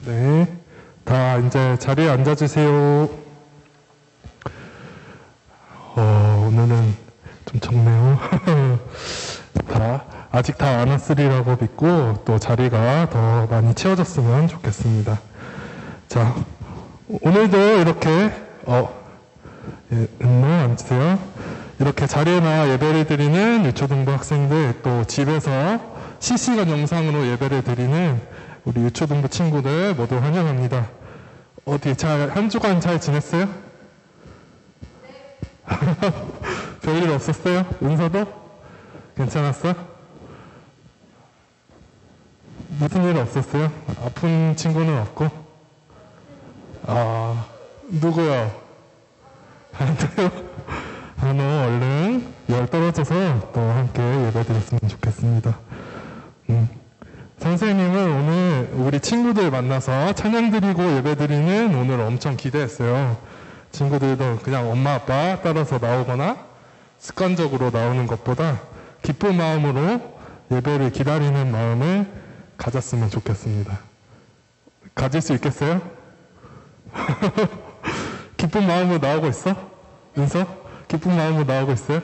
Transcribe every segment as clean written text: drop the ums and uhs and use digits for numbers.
네, 다 이제 자리에 앉아주세요. 오늘은 좀 적네요. 아직 다 안 왔으리라고 믿고 또 자리가 더 많이 채워졌으면 좋겠습니다. 자, 오늘도 이렇게 은모 앉으세요. 이렇게 자리나 예배를 드리는 유초등부 학생들, 또 집에서 실시간 영상으로 예배를 드리는 우리 유초등부 친구들 모두 환영합니다. 어디 한 주간 잘 지냈어요? 별일 없었어요? 은서도? 괜찮았어? 무슨 일 없었어요? 아픈 친구는 없고? 누구요? 한테요? 한호 얼른 열 떨어져서 또 함께 예배 드렸으면 좋겠습니다. 선생님은 오늘 우리 친구들 만나서 찬양 드리고 예배 드리는 오늘 엄청 기대했어요. 친구들도 그냥 엄마 아빠 따라서 나오거나 습관적으로 나오는 것보다 기쁜 마음으로 예배를 기다리는 마음을 가졌으면 좋겠습니다. 가질 수 있겠어요? 기쁜 마음으로 나오고 있어? 은서? 기쁜 마음으로 나오고 있어요?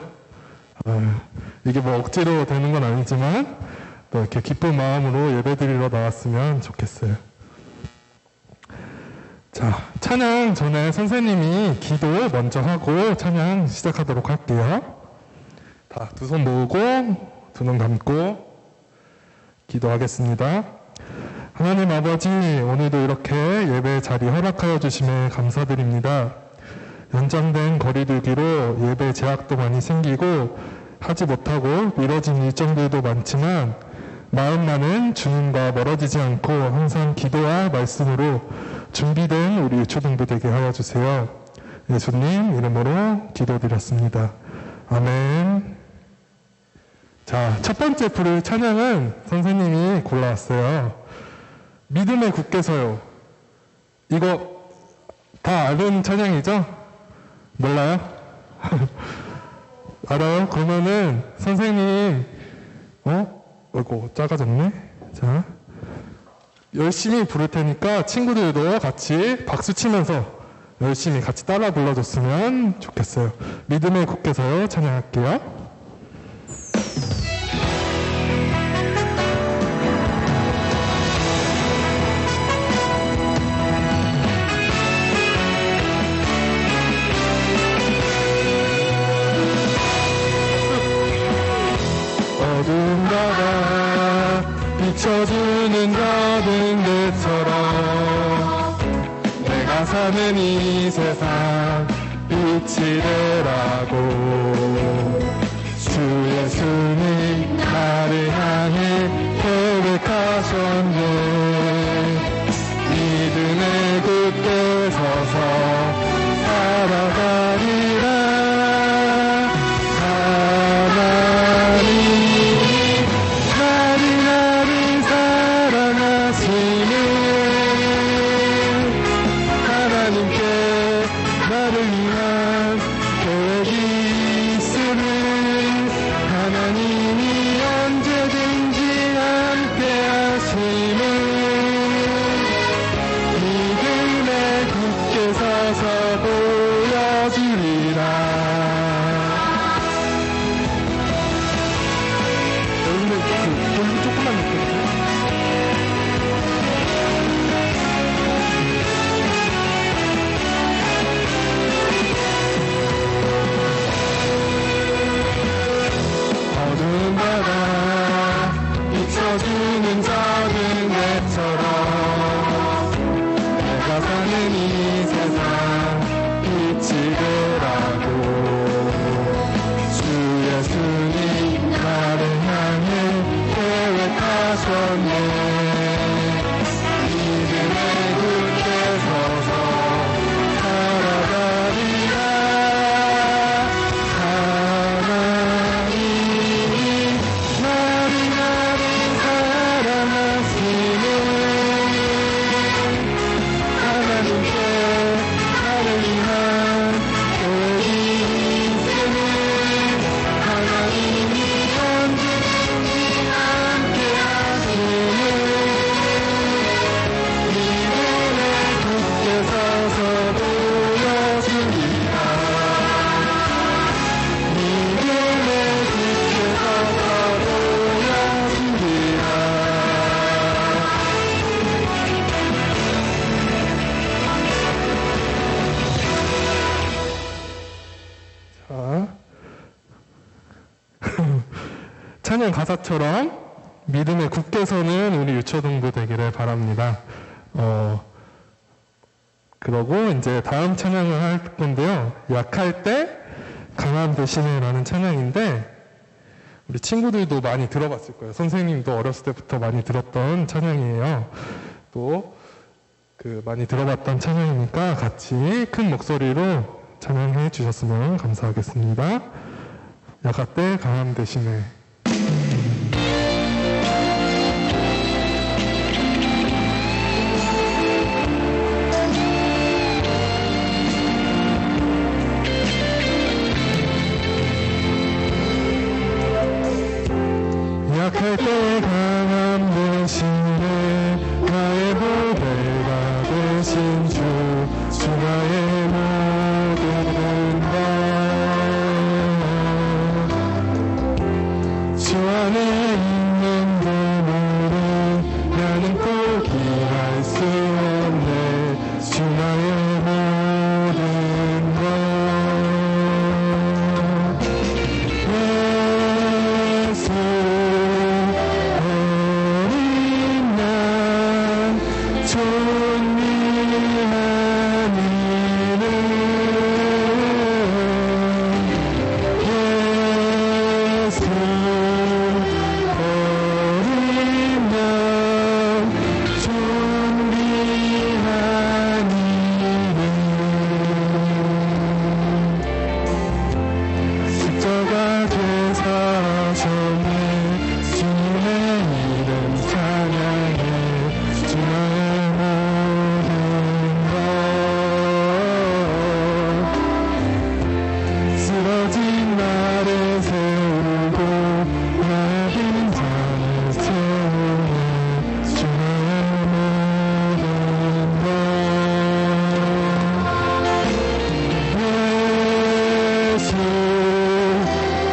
이게 뭐 억지로 되는 건 아니지만 또 이렇게 기쁜 마음으로 예배드리러 나왔으면 좋겠어요. 자, 찬양 전에 선생님이 기도 먼저 하고 찬양 시작하도록 할게요. 다 두 손 모으고 두 눈 감고 기도하겠습니다. 하나님 아버지, 오늘도 이렇게 예배 자리 허락하여 주심에 감사드립니다. 연장된 거리두기로 예배 제약도 많이 생기고 하지 못하고 미뤄진 일정들도 많지만 마음만은 주님과 멀어지지 않고 항상 기도와 말씀으로 준비된 우리 초등부 되게 하여 주세요. 예수님 이름으로 기도드렸습니다. 아멘. 자, 첫 번째 부를 찬양은 선생님이 골라왔어요. 믿음에 굳게 서요. 이거 다 아는 찬양이죠? 몰라요? 알아요? 그러면은 선생님 아이고 작아졌네. 자, 열심히 부를 테니까 친구들도 같이 박수 치면서 열심히 같이 따라 불러줬으면 좋겠어요. 믿음에 굳게 서요 찬양할게요. 어두운 바다 비춰주는 작은 데처럼 내가 사는 이 세상 빛이 되라고 주 예수님 나를 향해 계획하셨네. 믿음에 굳게 서서 살아가리라. 찬양 가사처럼 믿음에 굳게 서는 우리 유초등부 되기를 바랍니다. 그러고 이제 다음 찬양을 할 건데요. 약할 때 강함 대신에라는 찬양인데 우리 친구들도 많이 들어봤을 거예요. 선생님도 어렸을 때부터 많이 들었던 찬양이에요. 또 많이 들어봤던 찬양이니까 같이 큰 목소리로 찬양해 주셨으면 감사하겠습니다. 약할 때 강함 대신에. 약할 때 강함 대신에 나의 보배가 되신 주 나의 모든 것 주 안에 있는 그물은 나는 포기할 수 없네 주 나의 모든 것 예수 어린 양 존귀한 이름 예수 어린 양 존귀한 이름 십자가 되사셨네 주님의 이름 찬양해 주 나의 모든 것 쓰러진 나를 세우고 나의 빈잔을 채우네 주 나의 모든 것 예수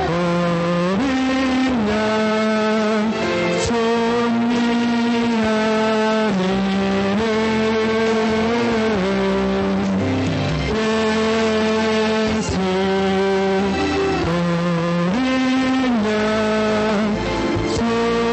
어린 양 존귀한 이름 예수 어린 양 존귀한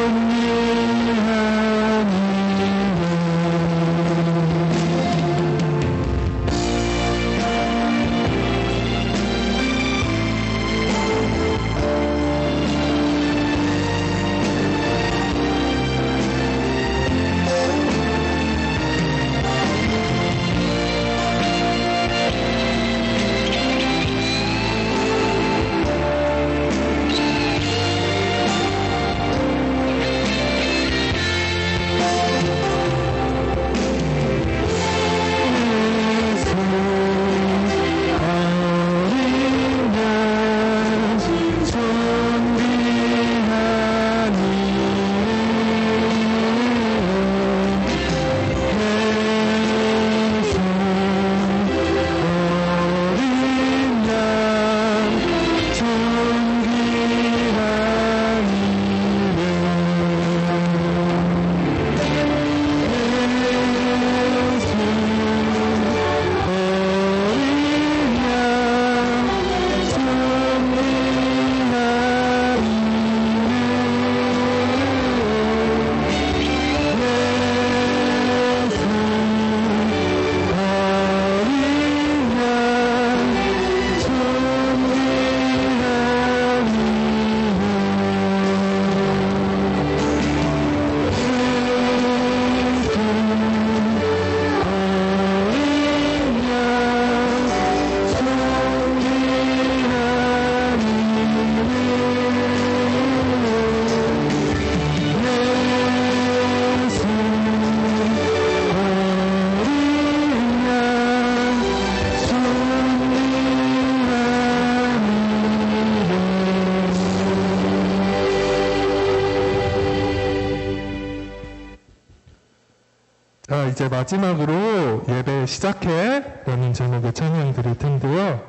자, 이제 마지막으로 예배 시작해 라는 제목의 찬양 드릴 텐데요.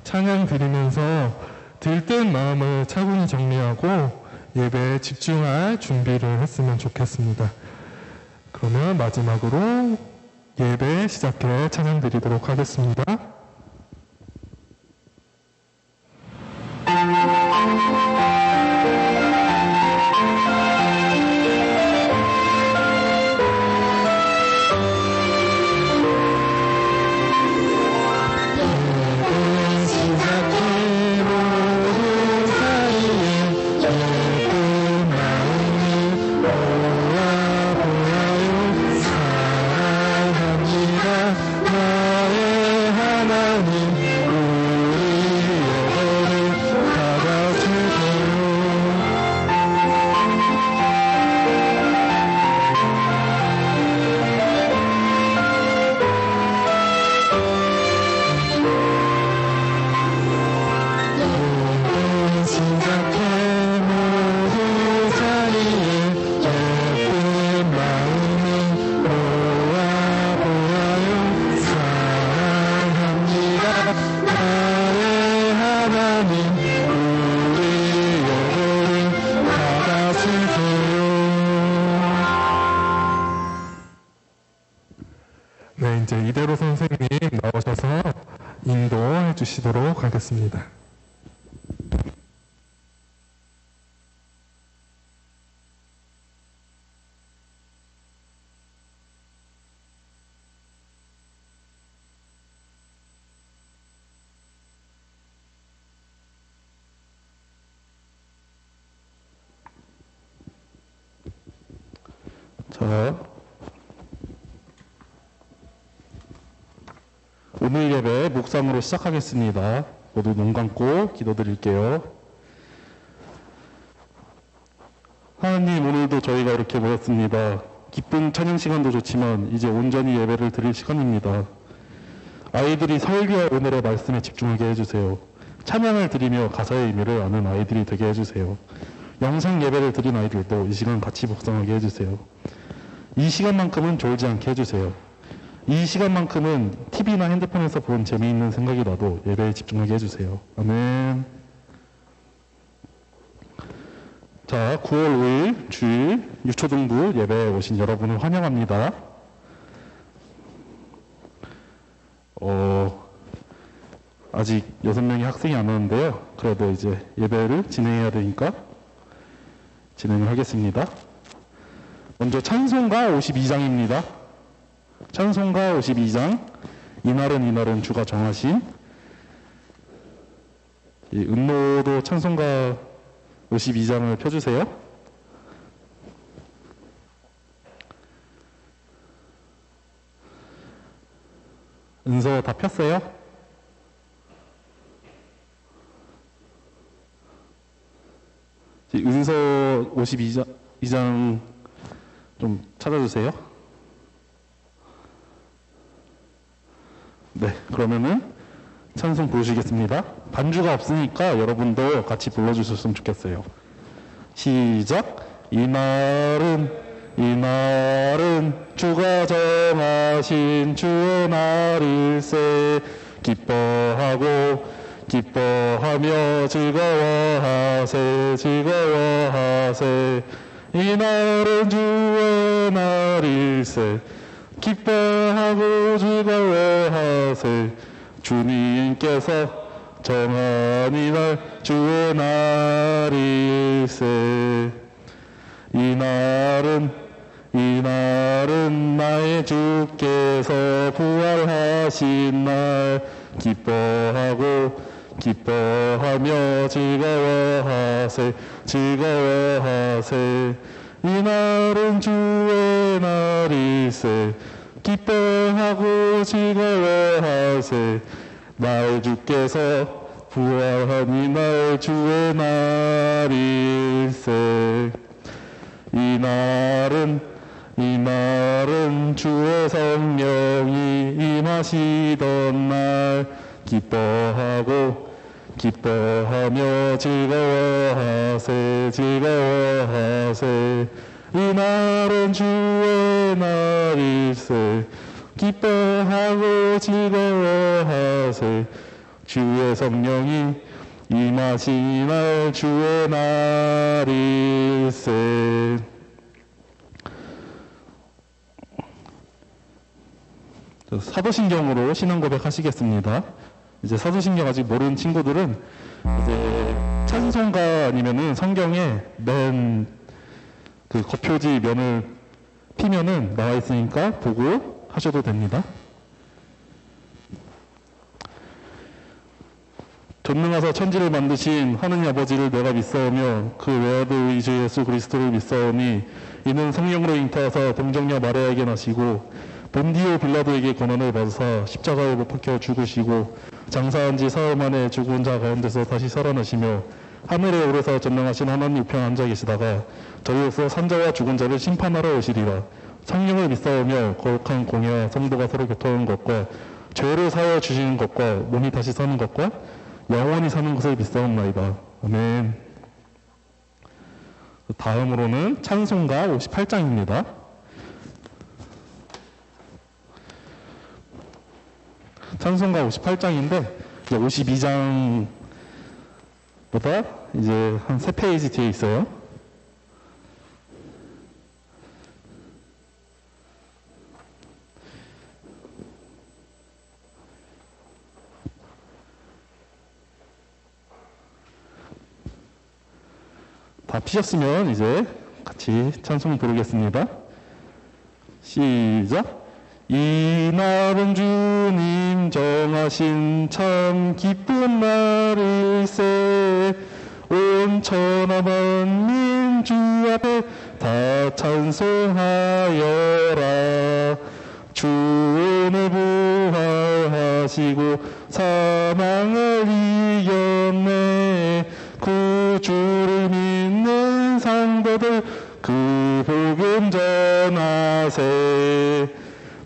찬양 드리면서 들뜬 마음을 차분히 정리하고 예배에 집중할 준비를 했으면 좋겠습니다. 그러면 마지막으로 예배 시작해 찬양 드리도록 하겠습니다. 이제 이대로 선생님 나오셔서 인도해 주시도록 하겠습니다. 자, 오늘 예배 묵상으로 시작하겠습니다. 모두 눈 감고 기도드릴게요. 하나님, 오늘도 저희가 이렇게 모였습니다. 기쁜 찬양 시간도 좋지만 이제 온전히 예배를 드릴 시간입니다. 아이들이 설교와 오늘의 말씀에 집중하게 해주세요. 찬양을 드리며 가사의 의미를 아는 아이들이 되게 해주세요. 영상 예배를 드린 아이들도 이 시간 같이 묵상하게 해주세요. 이 시간만큼은 졸지 않게 해주세요. 이 시간만큼은 TV나 핸드폰에서 본 재미있는 생각이 나도 예배에 집중하게 해주세요. 아멘. 자, 9월 5일 주일 유초등부 예배에 오신 여러분을 환영합니다. 아직 6명의 학생이 안 오는데요. 그래도 이제 예배를 진행해야 되니까 진행을 하겠습니다. 먼저 찬송가 52장입니다. 찬송가 52장, 이날은 주가 정하신. 은모도 찬송가 52장을 펴주세요. 은서 다 폈어요? 은서 52장 좀 찾아주세요. 네, 그러면은 찬송 부르시겠습니다. 반주가 없으니까 여러분도 같이 불러주셨으면 좋겠어요. 시작. 이날은 주가 정하신 주의 날일세. 기뻐하며 즐거워하세. 이날은 주의 날일세. 기뻐하고 즐거워하세. 주님께서 정한 이날 주의 날일세. 이날은 나의 주께서 부활하신 날. 기뻐하며 즐거워하세. 이날은 주의 날일세. 기뻐하고 즐거워하세. 나의 주께서 부활한 이날 주의 날일세. 이날은 주의 성령이 임하시던 날. 기뻐하며 즐거워하세. 이날은 주의 날일세. 기뻐하고 즐거워하세. 주의 성령이 임하신 날 주의 날일세. 사도신경으로 신앙 고백하시겠습니다. 이제 사도신경 아직 모르는 친구들은 이제 찬송가 아니면은 성경에 맨 그 겉표지 면을 피면은 나와 있으니까 보고 하셔도 됩니다. 전능하사 천지를 만드신 하느님 아버지를 내가 믿사오며 그 외아들 우리 주 예수 그리스도를 믿사오니 이는 성령으로 잉태하사 동정녀 마리아에게 나시고 본디오 빌라도에게 고난을 받으사 십자가에 못 박혀 죽으시고 장사한 지 사흘 만에 죽은 자 가운데서 다시 살아나시며 하늘에 오르사 전능하신 하나님 우편 앉아 계시다가 저희로서 산자와 죽은 자를 심판하러 오시리라. 성령을 믿사오며 거룩한 공예와 성도가 서로 교통하는 것과 죄를 사하여 주시는 것과 몸이 다시 사는 것과 영원히 사는 것을 믿사옵나이다. 아멘. 다음으로는 찬송가 58장입니다. 찬송가 58장인데 52장보다 이제 한 3페이지 뒤에 있어요. 다 피셨으면 이제 같이 찬송 부르겠습니다. 시작. 이날은 주님 정하신 참 기쁜 날일세. 온 천하 만민 주 앞에 다 찬송하여라. 주 오늘 부활하시고 사망을 이겼네. 구주를 믿는 상도들 그 복음 전하세.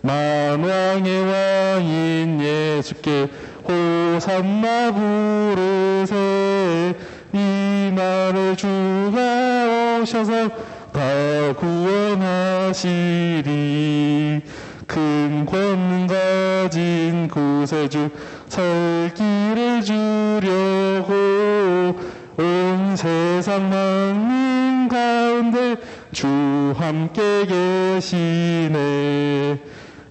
만왕의 왕인 예수께 호산나 부르세. 이날에 주가 오셔서 다 구원하시리. 큰 권능 가진 구세주 설 길을 주려고 온 세상 만민 가운데 주 함께 계시네.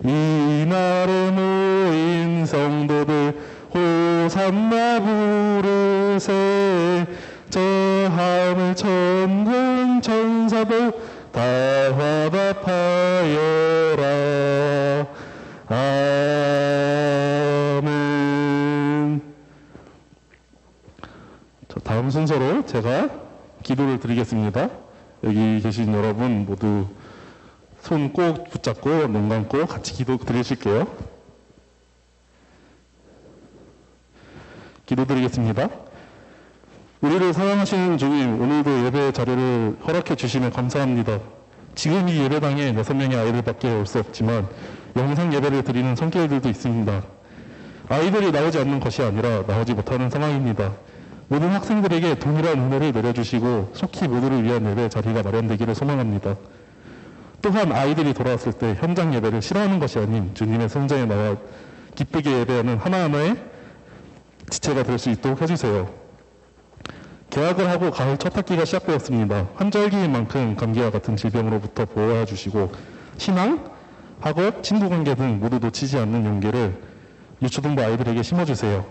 이날에 모인 성도들 호산나 부르세. 저 하늘 천군 천사들 다 화답하여라. 아멘. 자, 다음 순서로 제가 기도를 드리겠습니다. 여기 계신 여러분 모두 손 꼭 붙잡고 눈 감고 같이 기도 드리실게요. 기도 드리겠습니다. 우리를 사랑하시는 주님, 오늘도 예배 자리를 허락해 주시면 감사합니다. 지금 이 예배당에 6명의 아이들밖에 올 수 없지만 영상 예배를 드리는 손길들도 있습니다. 아이들이 나오지 않는 것이 아니라 나오지 못하는 상황입니다. 모든 학생들에게 동일한 은혜를 내려주시고 속히 모두를 위한 예배 자리가 마련되기를 소망합니다. 또한 아이들이 돌아왔을 때 현장 예배를 싫어하는 것이 아닌 주님의 성전에 나와 기쁘게 예배하는 하나하나의 지체가 될 수 있도록 해주세요. 개학을 하고 가을 첫 학기가 시작되었습니다. 환절기인 만큼 감기와 같은 질병으로부터 보호해 주시고 신앙, 학업, 친구관계 등 모두 놓치지 않는 용기를 유초등부 아이들에게 심어주세요.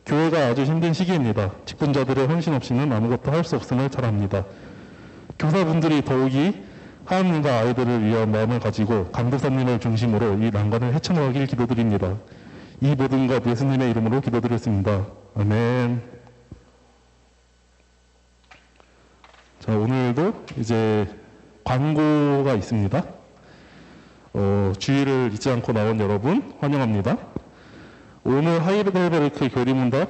교회가 아주 힘든 시기입니다. 직분자들의 헌신 없이는 아무것도 할 수 없음을 잘 압니다. 교사분들이 더욱이 하나님과 아이들을 위한 마음을 가지고 강도사님을 중심으로 이 난관을 헤쳐나가길 기도드립니다. 이 모든 것 예수님의 이름으로 기도드렸습니다. 아멘. 자, 오늘도 이제 광고가 있습니다. 주의를 잊지 않고 나온 여러분 환영합니다. 오늘 하이델베르크 교리문답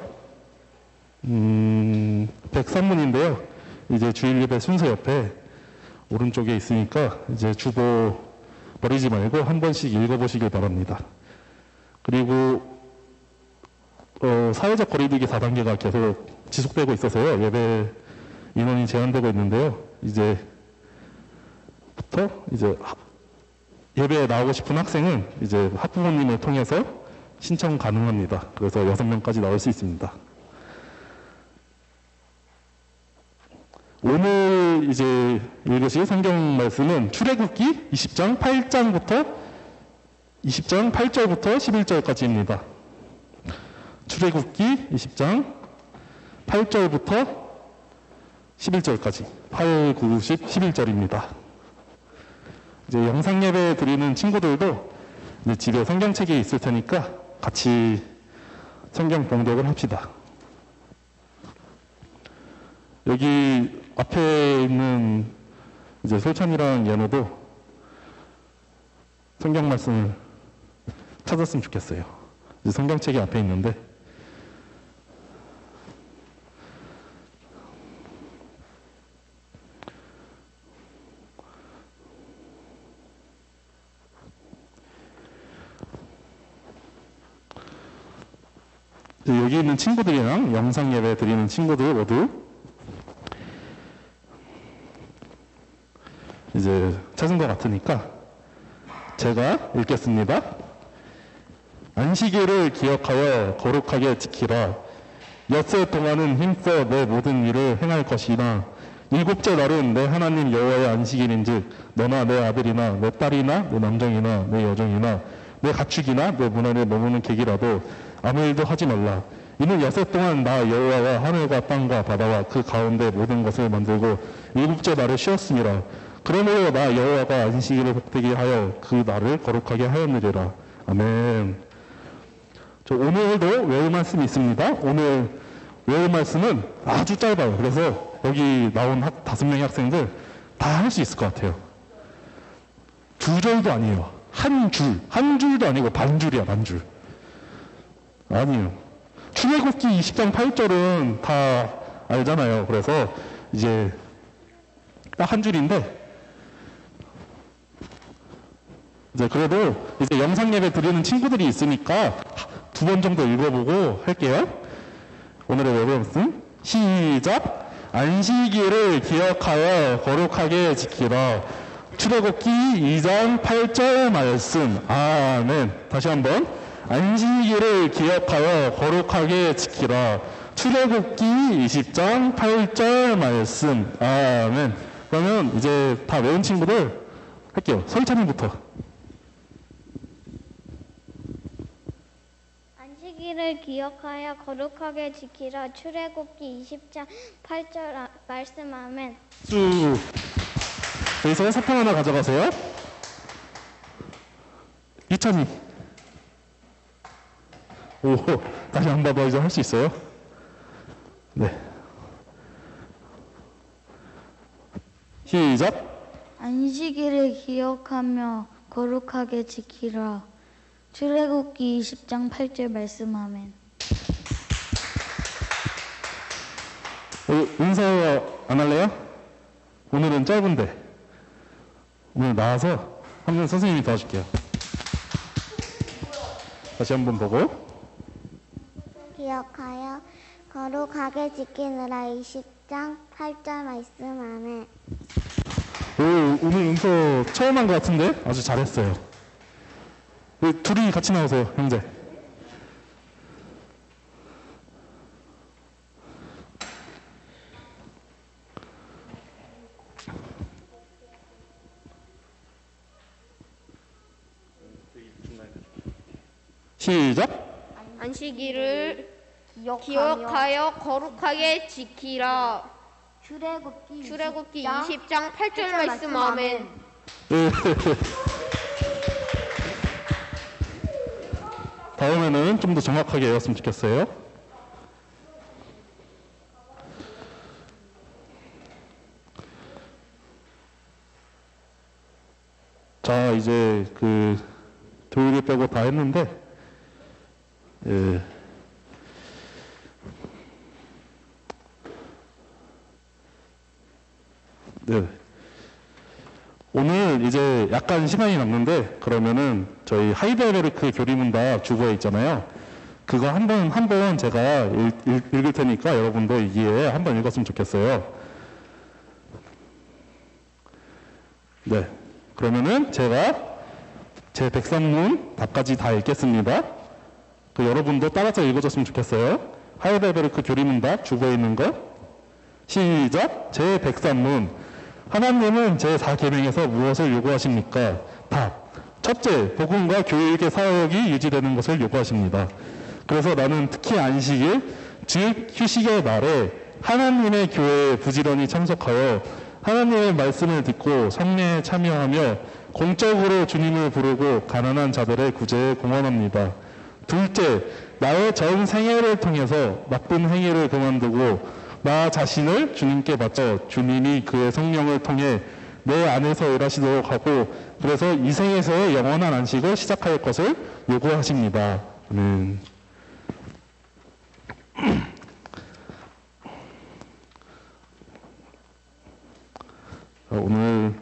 103문인데요. 이제 주일 예배 순서 옆에 오른쪽에 있으니까 이제 주보 버리지 말고 한 번씩 읽어보시길 바랍니다. 그리고 사회적 거리두기 4단계가 계속 지속되고 있어서요. 예배 인원이 제한되고 있는데요. 이제부터 이제 예배에 나오고 싶은 학생은 이제 학부모님을 통해서 신청 가능합니다. 그래서 6명까지 나올 수 있습니다. 오늘 이제 읽으실 성경 말씀은 출애굽기 20장 8절부터 11절까지입니다. 출애굽기 20장 8절부터 11절까지 8, 9, 10, 11절입니다. 이제 영상 예배 드리는 친구들도 이제 집에 성경책이 있을 테니까 같이 성경 봉독을 합시다. 여기 앞에 있는 이제 솔찬이랑 연우도 성경 말씀을 찾았으면 좋겠어요. 이제 성경책이 앞에 있는데 여기 있는 친구들이랑 영상 예배 드리는 친구들 모두 이제 찾은 것 같으니까 제가 읽겠습니다. 안식일을 기억하여 거룩하게 지키라. 엿새 동안은 힘써 내 모든 일을 행할 것이나 일곱째 날은 내 하나님 여호와의 안식일인즉 너나 내 아들이나 내 딸이나 내 남종이나 내 여종이나 내 가축이나 내 문 안에 머무는 객이라도 아무 일도 하지 말라. 이는 엿새 동안 나 여호와가 하늘과 땅과 바다와 그 가운데 모든 것을 만들고 일곱째 날을 쉬었음이라. 그러므로 나 여호와가 안식일을 복되게 하여 그 날을 거룩하게 하였느니라. 아멘. 오늘도 외울 말씀이 있습니다. 오늘 외울 말씀은 아주 짧아요. 그래서 여기 나온 5명의 학생들 다 할 수 있을 것 같아요. 2절도 아니에요. 한 줄도 아니고 반줄이야, 반줄. 아니에요. 출애굽기 20장 8절은 다 알잖아요. 그래서 이제 딱 한 줄인데, 이제 그래도 이제 영상 예배 드리는 친구들이 있으니까 2번 정도 읽어보고 할게요. 오늘의 외부 말씀 시작. 안식일을 기억하여 거룩하게 지키라. 출애굽기 2장 8절 말씀. 아멘. 다시 한번. 안식일을 기억하여 거룩하게 지키라. 출애굽기 20장 8절 말씀. 아멘. 그러면 이제 다 외운 친구들 할게요. 설찬님부터. 안식일을 기억하여 거룩하게 지키라. 출애굽기 20장 8절 말씀. 아멘. 쭉. 여기서 사탕 하나 가져가세요. 이찬이. 오, 다시 한 번 더 이제 할 수 있어요? 네. 시작. 안식일을 기억하며 거룩하게 지키라. 출애굽기 20장 8절 말씀. 아멘. 은서 안 할래요? 오늘은 짧은데. 오늘 나와서 한 번 선생님이 도와줄게요. 다시 한번 보고. 기억하여 거룩하게 지키느라. 20장 8절 말씀. 아멘. 오늘 은서 처음 한 것 같은데 아주 잘했어요. 둘이 같이 나오세요, 형제. 시작. 안식일을 기억하여 거룩하게 지키라. 출애굽기 20장 8절 말씀. 아멘. 다음에는 좀 더 정확하게 외웠으면 좋겠어요. 자, 이제 토요일 빼고 다 했는데, 예. 네. 오늘 이제 약간 시간이 남는데, 그러면은 저희 하이델베르크 교리문답 주보에 있잖아요. 그거 한 번 제가 읽을 테니까 여러분도 이기에 한번 읽었으면 좋겠어요. 네. 그러면은 제가 제 103문 답까지 다 읽겠습니다. 여러분도 따라서 읽어줬으면 좋겠어요. 하이델베르크 교리문답 주보에 있는 거. 시작. 제 103문. 하나님은 제 4계명에서 무엇을 요구하십니까? 답. 첫째, 복음과 교육의 사역이 유지되는 것을 요구하십니다. 그래서 나는 특히 안식일, 즉 휴식의 날에 하나님의 교회에 부지런히 참석하여 하나님의 말씀을 듣고 성례에 참여하며 공적으로 주님을 부르고 가난한 자들의 구제에 공헌합니다. 둘째, 나의 전 생애를 통해서 나쁜 행위를 그만두고 나 자신을 주님께 바쳐 주님이 그의 성령을 통해 내 안에서 일하시도록 하고 그래서 이 생에서의 영원한 안식을 시작할 것을 요구하십니다. 오늘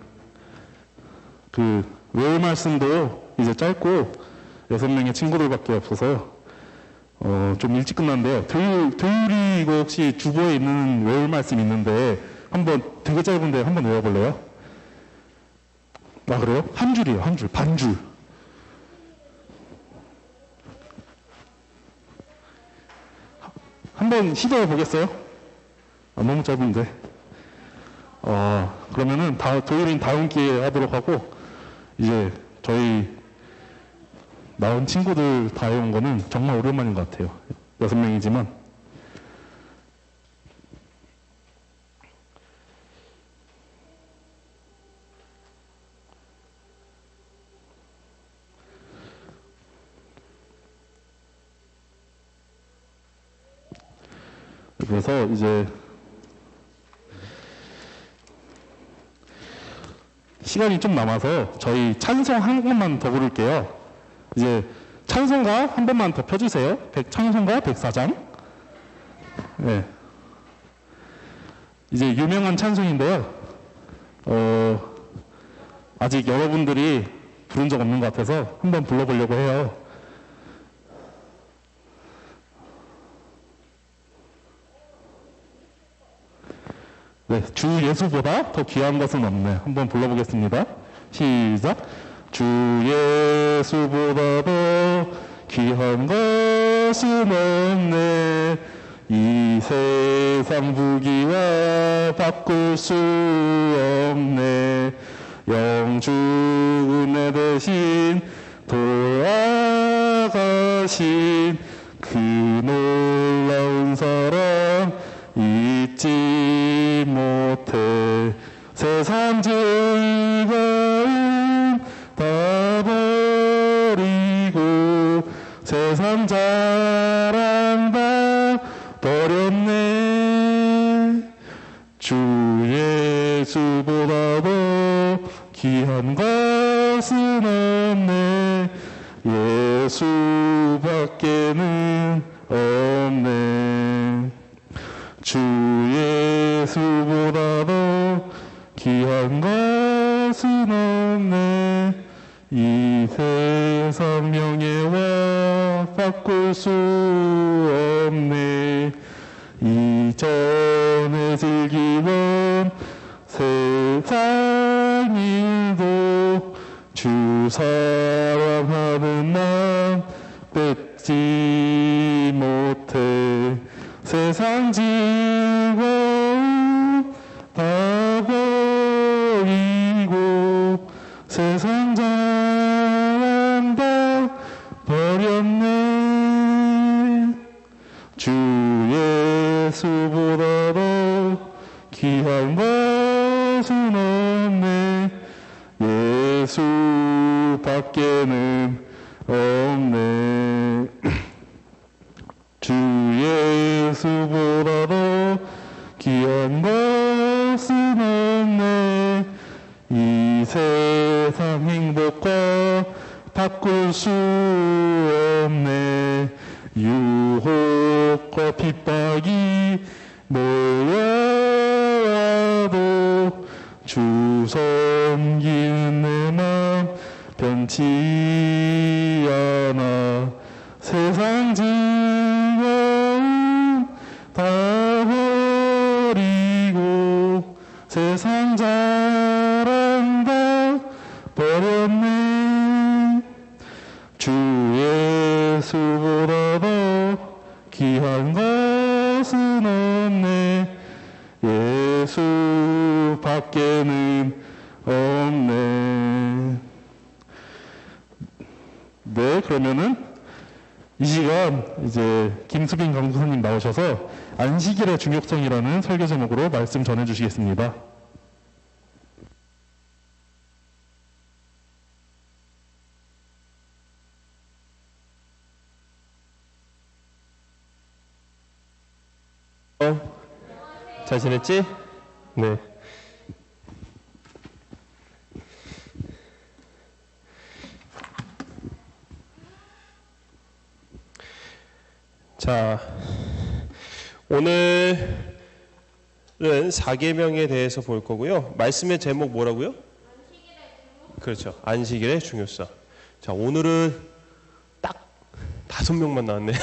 외울 말씀도 이제 짧고 6명의 친구들밖에 없어서요. 좀 일찍 끝났는데요. 토요일이 이거 혹시 주보에 있는 외울 말씀 있는데 한번 되게 짧은데 한번 외워볼래요? 아 그래요? 한 줄이에요. 한 줄. 반줄. 한번 시도해 보겠어요? 너무 짧은데. 그러면은 토요일인 다음 기회에 하도록 하고 이제 저희 나온 친구들 다 해온 거는 정말 오랜만인 것 같아요. 6명이지만. 그래서 이제 시간이 좀 남아서 저희 찬송 한 곡만 더 부를게요. 이제 찬송가 한 번만 더 펴주세요. 찬송가 104장. 네. 이제 유명한 찬송인데요. 아직 여러분들이 부른 적 없는 것 같아서 한번 불러보려고 해요. 네, 주 예수보다 더 귀한 것은 없네. 한번 불러보겠습니다. 시작. 주 예수보다 더 귀한 것은 없네. 이 세상 부귀와 바꿀 수 없네. 영주의 대신 돌아가신 그 놀라운 사랑 잊지 못해. 세상 즐거움 다 버리고 세상 자랑 다 버렸네. 주 예수보다 더 귀한 것은 없네. 예수밖에는 없네. 주 예수보다 더 귀한 것은 없네. 이 세상 명예와 바꿀 수 없네. 이전에 즐기던 세상 일도 주 사랑하는 마음 뺏지 못해. 세상 즐거움 다 버리고 세상 자랑 다 버렸네. 주 예수보다 더 귀한 것은 없네. 예수밖에는 없네. 주 예수보다 더 귀한 것은 없네. 이 세상 행복과 바꿀 수 없네. 유혹과 핍박이 몰려와도 주 섬기는 내 맘 변치 않아. 세상 즐거움 다 버리고 세상 자랑 다 버렸네. 주 예수보다 더 귀한 것은 없네. 예수밖에는 없네. 네, 그러면은 이 시간 이제 김수빈 강사님 나오셔서 안식일의 중요성이라는 설교 제목으로 말씀 전해 주시겠습니다. 잘 지냈지? 네. 자, 오늘은 사계명에 대해서 볼 거고요. 말씀의 제목 뭐라고요? 그렇죠. 안식일의 중요성. 자, 오늘은 딱 5명만 나왔네.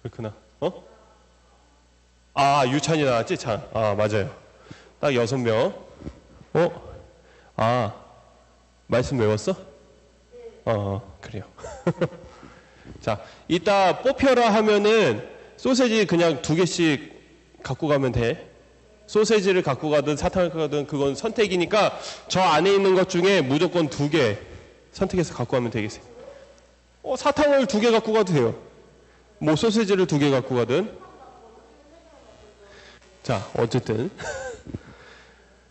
그렇구나. 아, 유찬이 나왔지? 참. 아, 맞아요. 딱 6명. 아, 말씀 외웠어? 그래요. 자, 이따 뽑혀라 하면은 소세지 그냥 2개씩 갖고 가면 돼. 소세지를 갖고 가든 사탕을 갖고 가든 그건 선택이니까 저 안에 있는 것 중에 무조건 2개 선택해서 갖고 가면 되겠어요. 사탕을 2개 갖고 가도 돼요. 뭐 소세지를 2개 갖고 가든. 자, 어쨌든.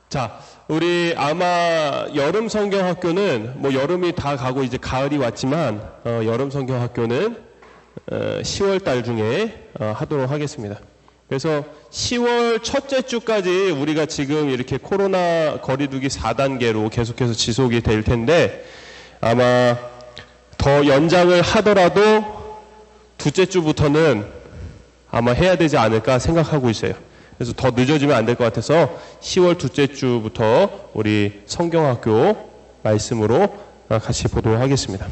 자, 우리 아마 여름 성경학교는 뭐 여름이 다 가고 이제 가을이 왔지만 여름 성경학교는 10월 달 중에 하도록 하겠습니다. 그래서 10월 첫째 주까지 우리가 지금 이렇게 코로나 거리두기 4단계로 계속해서 지속이 될 텐데 아마 더 연장을 하더라도 둘째 주부터는 아마 해야 되지 않을까 생각하고 있어요. 그래서 더 늦어지면 안 될 것 같아서 10월 둘째 주부터 우리 성경학교 말씀으로 같이 보도록 하겠습니다.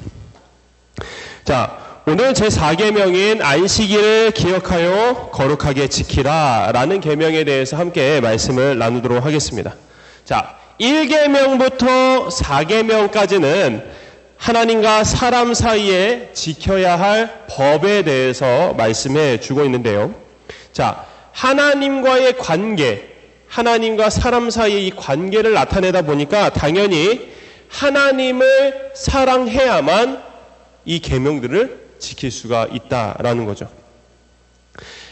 자, 오늘 제4계명인 안식일을 기억하여 거룩하게 지키라 라는 계명에 대해서 함께 말씀을 나누도록 하겠습니다. 자, 1계명부터 4계명까지는 하나님과 사람 사이에 지켜야 할 법에 대해서 말씀해 주고 있는데요. 자, 하나님과의 관계, 하나님과 사람 사이의 이 관계를 나타내다 보니까 당연히 하나님을 사랑해야만 이 계명들을 지킬 수가 있다라는 거죠.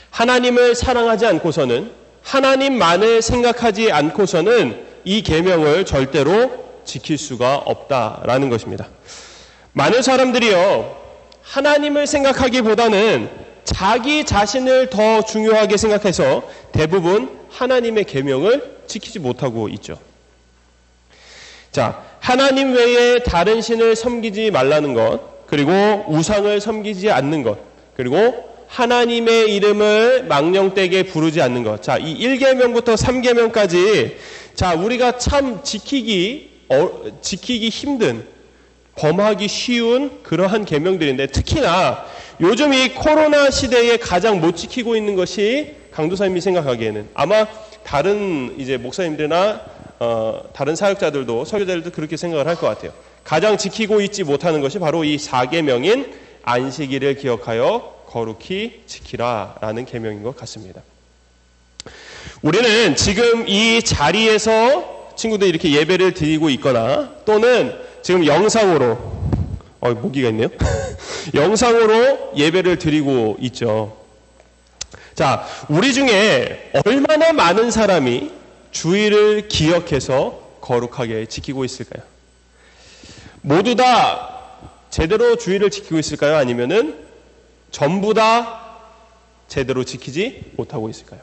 하나님을 사랑하지 않고서는, 하나님만을 생각하지 않고서는 이 계명을 절대로 지킬 수가 없다라는 것입니다. 많은 사람들이요, 하나님을 생각하기보다는 자기 자신을 더 중요하게 생각해서 대부분 하나님의 계명을 지키지 못하고 있죠. 자, 하나님 외에 다른 신을 섬기지 말라는 것, 그리고 우상을 섬기지 않는 것, 그리고 하나님의 이름을 망령되게 부르지 않는 것. 자, 이 1계명부터 3계명까지 자, 우리가 참 지키기 힘든, 범하기 쉬운 그러한 계명들인데 특히나 요즘 이 코로나 시대에 가장 못 지키고 있는 것이 강도사님이 생각하기에는 아마 다른 이제 목사님들이나 다른 사역자들도 설교자들도 그렇게 생각을 할 것 같아요. 가장 지키고 있지 못하는 것이 바로 이 4계명인 안식일을 기억하여 거룩히 지키라 라는 계명인 것 같습니다. 우리는 지금 이 자리에서 친구들이 이렇게 예배를 드리고 있거나 또는 지금 영상으로 모기가 있네요. 영상으로 예배를 드리고 있죠. 자, 우리 중에 얼마나 많은 사람이 주일을 기억해서 거룩하게 지키고 있을까요? 모두 다 제대로 주일을 지키고 있을까요? 아니면은 전부 다 제대로 지키지 못하고 있을까요?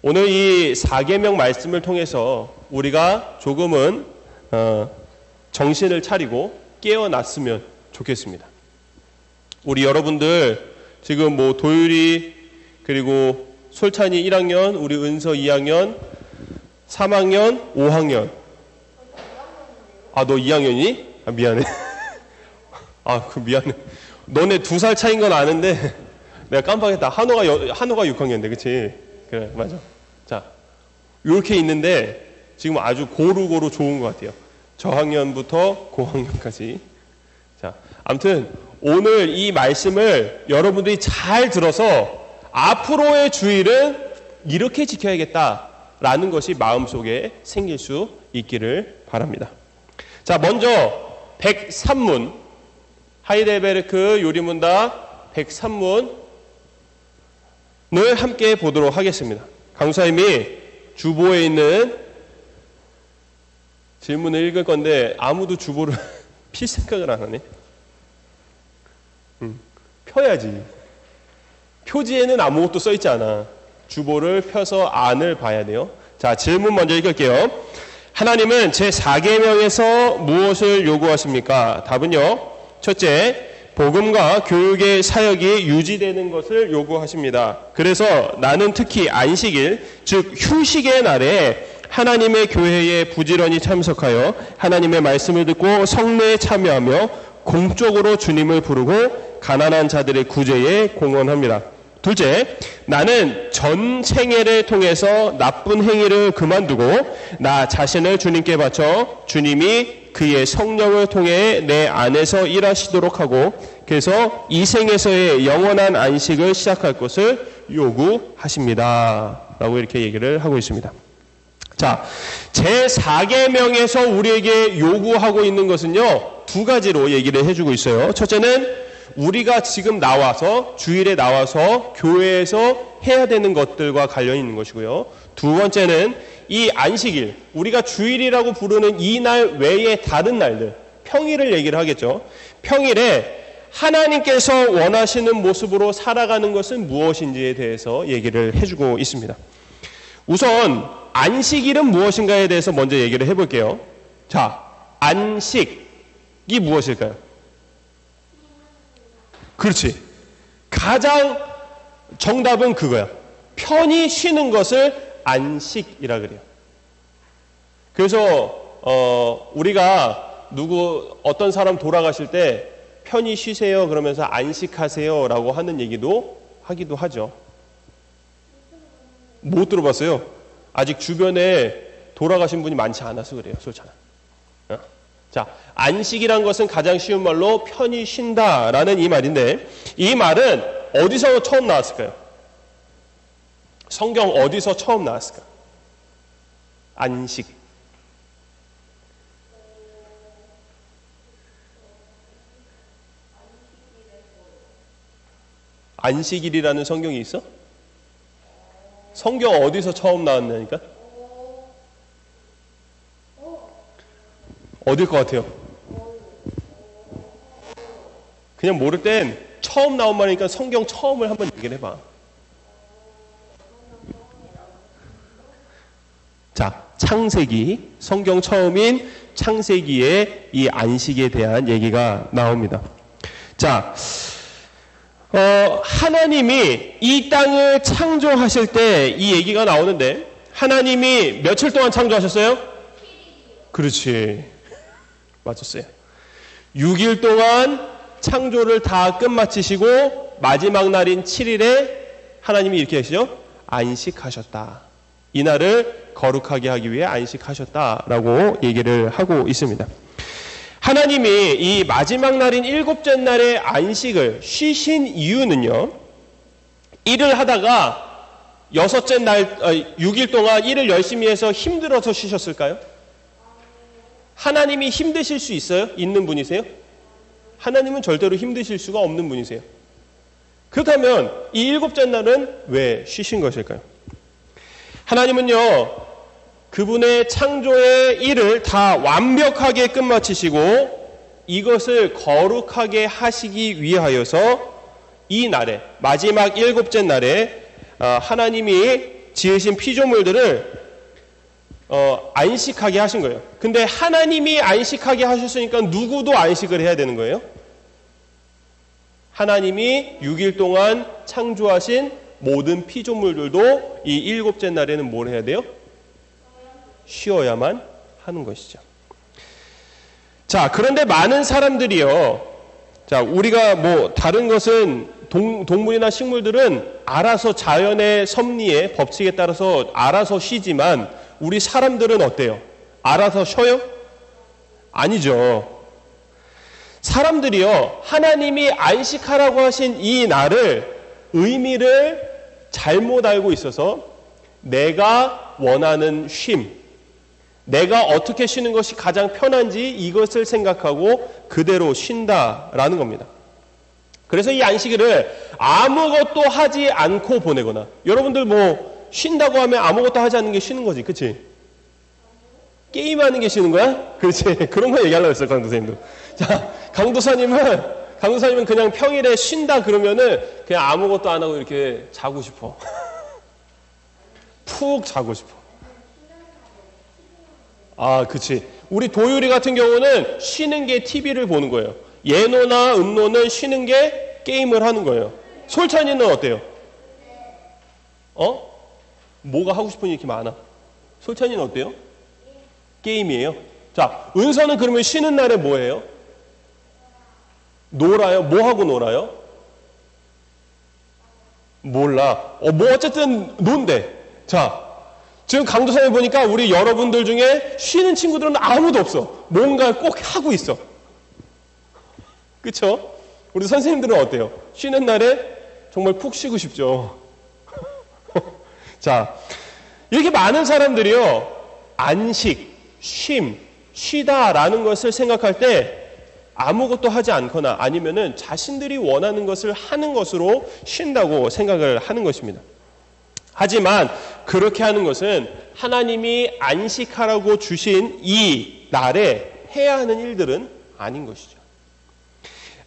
오늘 이 4계명 말씀을 통해서 우리가 조금은 정신을 차리고 깨어났으면 좋겠습니다. 우리 여러분들 지금 뭐 도율이 그리고 솔찬이 1학년, 우리 은서 2학년, 3학년, 5학년. 아, 너 2학년이니? 아, 미안해. 미안해. 너네 2살 차이인 건 아는데 내가 깜빡했다. 한호가 6학년인데, 그치? 그래, 맞아. 자, 이렇게 있는데 지금 아주 고루고루 좋은 것 같아요. 저학년부터 고학년까지. 자, 아무튼 오늘 이 말씀을 여러분들이 잘 들어서 앞으로의 주일은 이렇게 지켜야겠다라는 것이 마음속에 생길 수 있기를 바랍니다. 자, 먼저 103문, 하이델베르크 요리문답 103문을 함께 보도록 하겠습니다. 강사님이 주보에 있는 질문을 읽을 건데 아무도 주보를 필 생각을 안 하네. 펴야지. 표지에는 아무것도 써있지 않아. 주보를 펴서 안을 봐야 돼요. 자, 질문 먼저 읽을게요. 하나님은 제4계명에서 무엇을 요구하십니까? 답은요. 첫째, 복음과 교육의 사역이 유지되는 것을 요구하십니다. 그래서 나는 특히 안식일, 즉 휴식의 날에 하나님의 교회에 부지런히 참석하여 하나님의 말씀을 듣고 성례에 참여하며 공적으로 주님을 부르고 가난한 자들의 구제에 공헌합니다. 둘째, 나는 전 생애를 통해서 나쁜 행위를 그만두고 나 자신을 주님께 바쳐 주님이 그의 성령을 통해 내 안에서 일하시도록 하고 그래서 이 생에서의 영원한 안식을 시작할 것을 요구하십니다. 라고 이렇게 얘기를 하고 있습니다. 자, 제4계명에서 우리에게 요구하고 있는 것은요, 두 가지로 얘기를 해주고 있어요. 첫째는 우리가 지금 나와서 주일에 나와서 교회에서 해야 되는 것들과 관련이 있는 것이고요. 두 번째는 이 안식일, 우리가 주일이라고 부르는 이 날 외에 다른 날들, 평일을 얘기를 하겠죠. 평일에 하나님께서 원하시는 모습으로 살아가는 것은 무엇인지에 대해서 얘기를 해주고 있습니다. 우선 안식일은 무엇인가에 대해서 먼저 얘기를 해볼게요. 자, 안식이 무엇일까요? 그렇지. 가장 정답은 그거야. 편히 쉬는 것을 안식이라 그래요. 그래서 우리가 어떤 사람 돌아가실 때 편히 쉬세요 그러면서 안식하세요 라고 하는 얘기도 하기도 하죠. 못 들어봤어요. 아직 주변에 돌아가신 분이 많지 않아서 그래요. 그렇잖아. 자, 안식이란 것은 가장 쉬운 말로 편히 쉰다라는 이 말인데, 이 말은 어디서 처음 나왔을까요? 성경 어디서 처음 나왔을까? 안식. 안식일이라는 성경이 있어? 성경 어디서 처음 나왔냐니까? 어딜 것 같아요? 그냥 모를 땐 처음 나온 말이니까 성경 처음을 한번 얘기를 해봐. 자, 창세기, 성경 처음인 창세기에 이 안식에 대한 얘기가 나옵니다. 자, 하나님이 이 땅을 창조하실 때 이 얘기가 나오는데, 하나님이 며칠 동안 창조하셨어요? 그렇지. 맞았어요. 6일 동안 창조를 다 끝마치시고 마지막 날인 7일에 하나님이 이렇게 하시죠? 안식하셨다. 이날을 거룩하게 하기 위해 안식하셨다라고 얘기를 하고 있습니다. 하나님이 이 마지막 날인 7째 날의 안식을 쉬신 이유는요, 일을 하다가 6일 동안 일을 열심히 해서 힘들어서 쉬셨을까요? 하나님이 힘드실 수 있어요? 있는 분이세요? 하나님은 절대로 힘드실 수가 없는 분이세요. 그렇다면 이 7째 날은 왜 쉬신 것일까요? 하나님은요, 그분의 창조의 일을 다 완벽하게 끝마치시고 이것을 거룩하게 하시기 위하여서 이 날에, 마지막 7째 날에 하나님이 지으신 피조물들을 안식하게 하신 거예요. 근데 하나님이 안식하게 하셨으니까 누구도 안식을 해야 되는 거예요. 하나님이 6일 동안 창조하신 모든 피조물들도 이 7째 날에는 뭘 해야 돼요? 쉬어야만 하는 것이죠. 자, 그런데 많은 사람들이요, 자, 우리가 뭐 다른 것은 동물이나 식물들은 알아서 자연의 섭리에 법칙에 따라서 알아서 쉬지만 우리 사람들은 어때요? 알아서 쉬어요? 아니죠. 사람들이요, 하나님이 안식하라고 하신 이 날을 의미를 잘못 알고 있어서 내가 원하는 쉼, 내가 어떻게 쉬는 것이 가장 편한지 이것을 생각하고 그대로 쉰다라는 겁니다. 그래서 이 안식일을 아무것도 하지 않고 보내거나, 여러분들 뭐 쉰다고 하면 아무것도 하지 않는 게 쉬는 거지, 그치? 게임하는 게 쉬는 거야? 그렇지. 그런 거 얘기하려고 했어요, 강도사님도. 자, 강도사님은 그냥 평일에 쉰다 그러면은 그냥 아무것도 안 하고 이렇게 자고 싶어. 푹 자고 싶어. 아, 그치. 우리 도유리 같은 경우는 쉬는 게 TV를 보는 거예요. 예노나 음노는 쉬는 게 게임을 하는 거예요. 솔찬이는 어때요? 뭐가 하고 싶은 게 이렇게 많아? 솔찬이는 어때요? 게임이에요. 자, 은서는 그러면 쉬는 날에 뭐 해요? 놀아요? 뭐 하고 놀아요? 몰라. 뭐 어쨌든 논대. 자, 지금 강도사님 보니까 우리 여러분들 중에 쉬는 친구들은 아무도 없어. 뭔가 꼭 하고 있어. 그쵸? 우리 선생님들은 어때요? 쉬는 날에 정말 푹 쉬고 싶죠. 자, 이렇게 많은 사람들이요, 안식, 쉼, 쉬다라는 것을 생각할 때 아무것도 하지 않거나 아니면은 자신들이 원하는 것을 하는 것으로 쉰다고 생각을 하는 것입니다. 하지만 그렇게 하는 것은 하나님이 안식하라고 주신 이 날에 해야 하는 일들은 아닌 것이죠.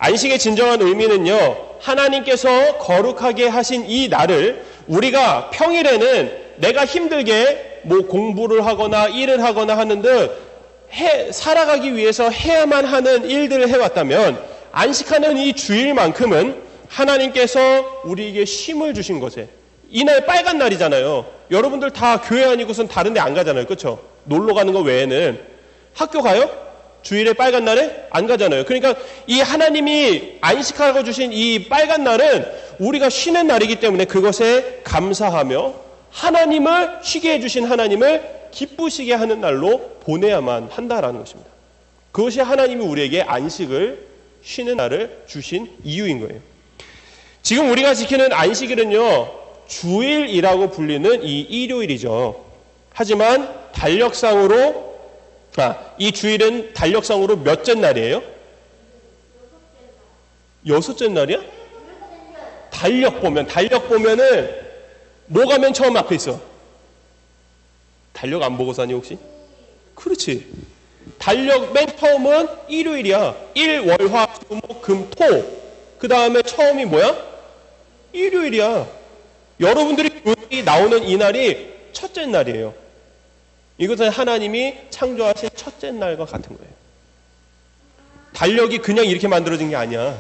안식의 진정한 의미는요, 하나님께서 거룩하게 하신 이 날을 우리가 평일에는 내가 힘들게 뭐 공부를 하거나 일을 하거나 하는 듯 살아가기 위해서 해야만 하는 일들을 해왔다면, 안식하는 이 주일만큼은 하나님께서 우리에게 쉼을 주신 것에, 이날 빨간 날이잖아요. 여러분들 다 교회 아니고선 다른 데 안 가잖아요. 그렇죠? 놀러 가는 거 외에는. 학교 가요? 주일에 빨간 날에 안 가잖아요. 그러니까 이 하나님이 안식하고 주신 이 빨간 날은 우리가 쉬는 날이기 때문에 그것에 감사하며 하나님을 쉬게 해주신 하나님을 기쁘시게 하는 날로 보내야만 한다라는 것입니다. 그것이 하나님이 우리에게 안식을, 쉬는 날을 주신 이유인 거예요. 지금 우리가 지키는 안식일은요, 주일이라고 불리는 이 일요일이죠. 하지만 달력상으로, 이 주일은 달력상으로 몇째 날이에요? 여섯째 날이야? 달력 보면은 뭐가 맨 처음 앞에 있어? 달력 안 보고 사니 혹시? 그렇지. 달력 맨 처음은 일요일이야. 일, 월, 화, 수, 목, 금, 토. 그 다음에 처음이 뭐야? 일요일이야. 여러분들이 교회에 나오는 이 날이 첫째 날이에요. 이것은 하나님이 창조하신 첫째 날과 같은 거예요. 달력이 그냥 이렇게 만들어진 게 아니야.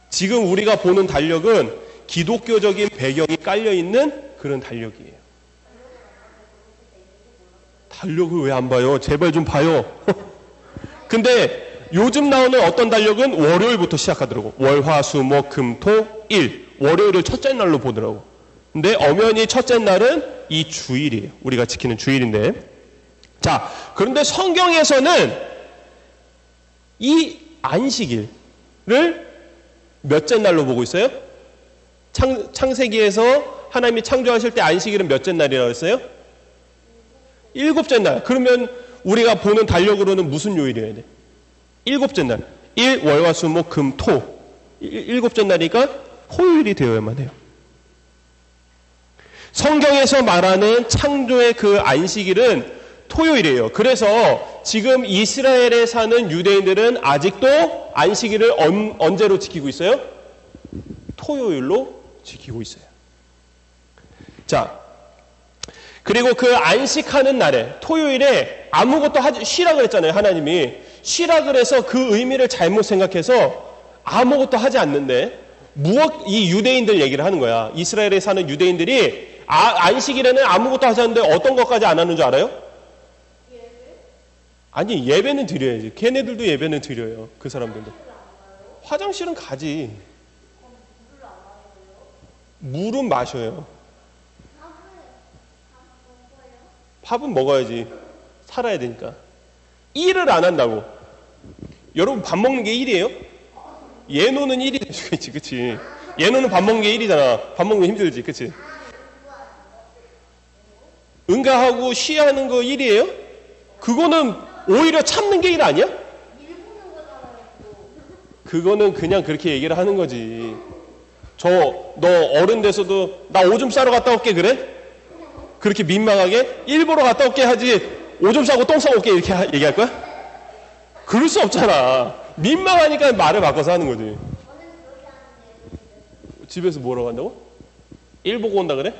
지금 우리가 보는 달력은 기독교적인 배경이 깔려있는 그런 달력이에요. 달력을 왜 안 봐요? 제발 좀 봐요. 근데 요즘 나오는 어떤 달력은 월요일부터 시작하더라고. 월, 화, 수, 목, 금, 토, 일. 월요일을 첫째 날로 보더라고. 근데 엄연히 첫째 날은 이 주일이에요. 우리가 지키는 주일인데. 자, 그런데 성경에서는 이 안식일을 몇째 날로 보고 있어요? 창세기에서 하나님이 창조하실 때 안식일은 몇째 날이라고 했어요? 일곱째 날. 그러면 우리가 보는 달력으로는 무슨 요일이어야 돼? 일곱째 날. 일, 월, 화, 수, 목, 금, 토. 일곱째 날이니까 토요일이 되어야만 해요. 성경에서 말하는 창조의 그 안식일은 토요일이에요. 그래서 지금 이스라엘에 사는 유대인들은 아직도 안식일을 언제로 지키고 있어요? 토요일로 지키고 있어요. 자, 그리고 그 안식하는 날에 토요일에 아무것도 쉬라 그랬잖아요. 하나님이 쉬라 그래서 그 의미를 잘못 생각해서 아무것도 하지 않는데 이 유대인들 얘기를 하는 거야. 이스라엘에 사는 유대인들이 안식일에는 아무것도 하지 않는데 어떤 것까지 안 하는 줄 알아요? 아니, 예배는 드려야지. 걔네들도 예배는 드려요. 그 사람들도. 화장실은 가지. 물은 마셔요. 밥은 먹어야지. 살아야 되니까. 일을 안 한다고. 여러분 밥 먹는 게 일이에요? 예노는 일이 될 수가 있지, 그치? 예노는 밥 먹는 게 일이잖아. 밥 먹는 게 힘들지, 그치? 응가하고 쉬하는 거 일이에요? 그거는 오히려 참는 게 일 아니야? 그거는 그냥 그렇게 얘기를 하는 거지. 너 어른 돼서도 나 오줌 싸러 갔다 올게 그래? 그렇게 민망하게? 일보러 갔다 올게 하지 오줌 싸고 똥 싸고 올게 이렇게 얘기할 거야? 그럴 수 없잖아. 민망하니까 말을 바꿔서 하는 거지. 집에서 뭐라고 한다고? 일 보고 온다 그래?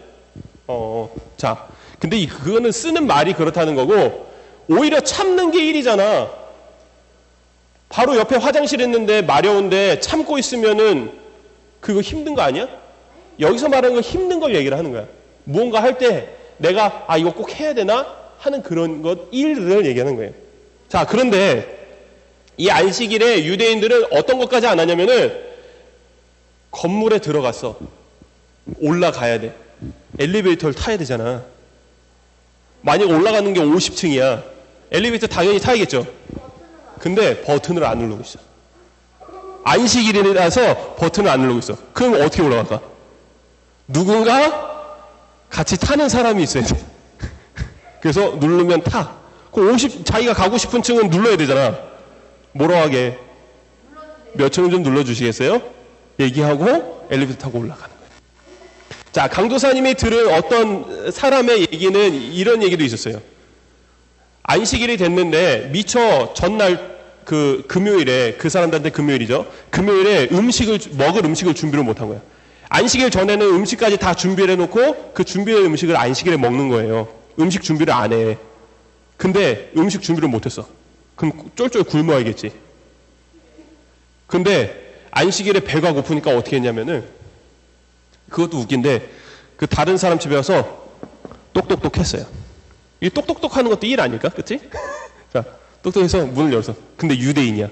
자, 근데 그거는 쓰는 말이 그렇다는 거고 오히려 참는 게 일이잖아. 바로 옆에 화장실 있는데 마려운데 참고 있으면은 그거 힘든 거 아니야? 여기서 말하는 건 힘든 걸 얘기를 하는 거야. 무언가 할 때 내가 이거 꼭 해야 되나 하는 그런 것 일을 얘기하는 거예요. 자, 그런데 이 안식일에 유대인들은 어떤 것까지 안 하냐면은 건물에 들어갔어. 올라가야 돼. 엘리베이터를 타야 되잖아. 만약 올라가는 게 50층이야. 엘리베이터 당연히 타야겠죠. 근데 버튼을 안 누르고 있어. 안식일이라서 버튼을 안 누르고 있어. 그럼 어떻게 올라갈까? 누군가 같이 타는 사람이 있어야 돼. 그래서 누르면 타. 자기가 가고 싶은 층은 눌러야 되잖아. 뭐라고 하게? 몇 층을 좀 눌러주시겠어요? 얘기하고 엘리베이터 타고 올라가는 거예요. 자, 강도사님이 들은 어떤 사람의 얘기는 이런 얘기도 있었어요. 안식일이 됐는데 미처 전날 그 금요일에 그 사람들한테 금요일이죠. 금요일에 먹을 음식을 준비를 못한 거야. 안식일 전에는 음식까지 다 준비를 해놓고 그 준비된 음식을 안식일에 먹는 거예요. 음식 준비를 안 해. 근데 음식 준비를 못했어. 그럼 쫄쫄 굶어야겠지. 근데 안식일에 배가 고프니까 어떻게 했냐면은 그것도 웃긴데 그 다른 사람 집에 와서 똑똑똑 했어요. 이 똑똑똑 하는 것도 일 아닐까? 그치? 자, 똑똑해서 문을 열었어. 근데 유대인이야.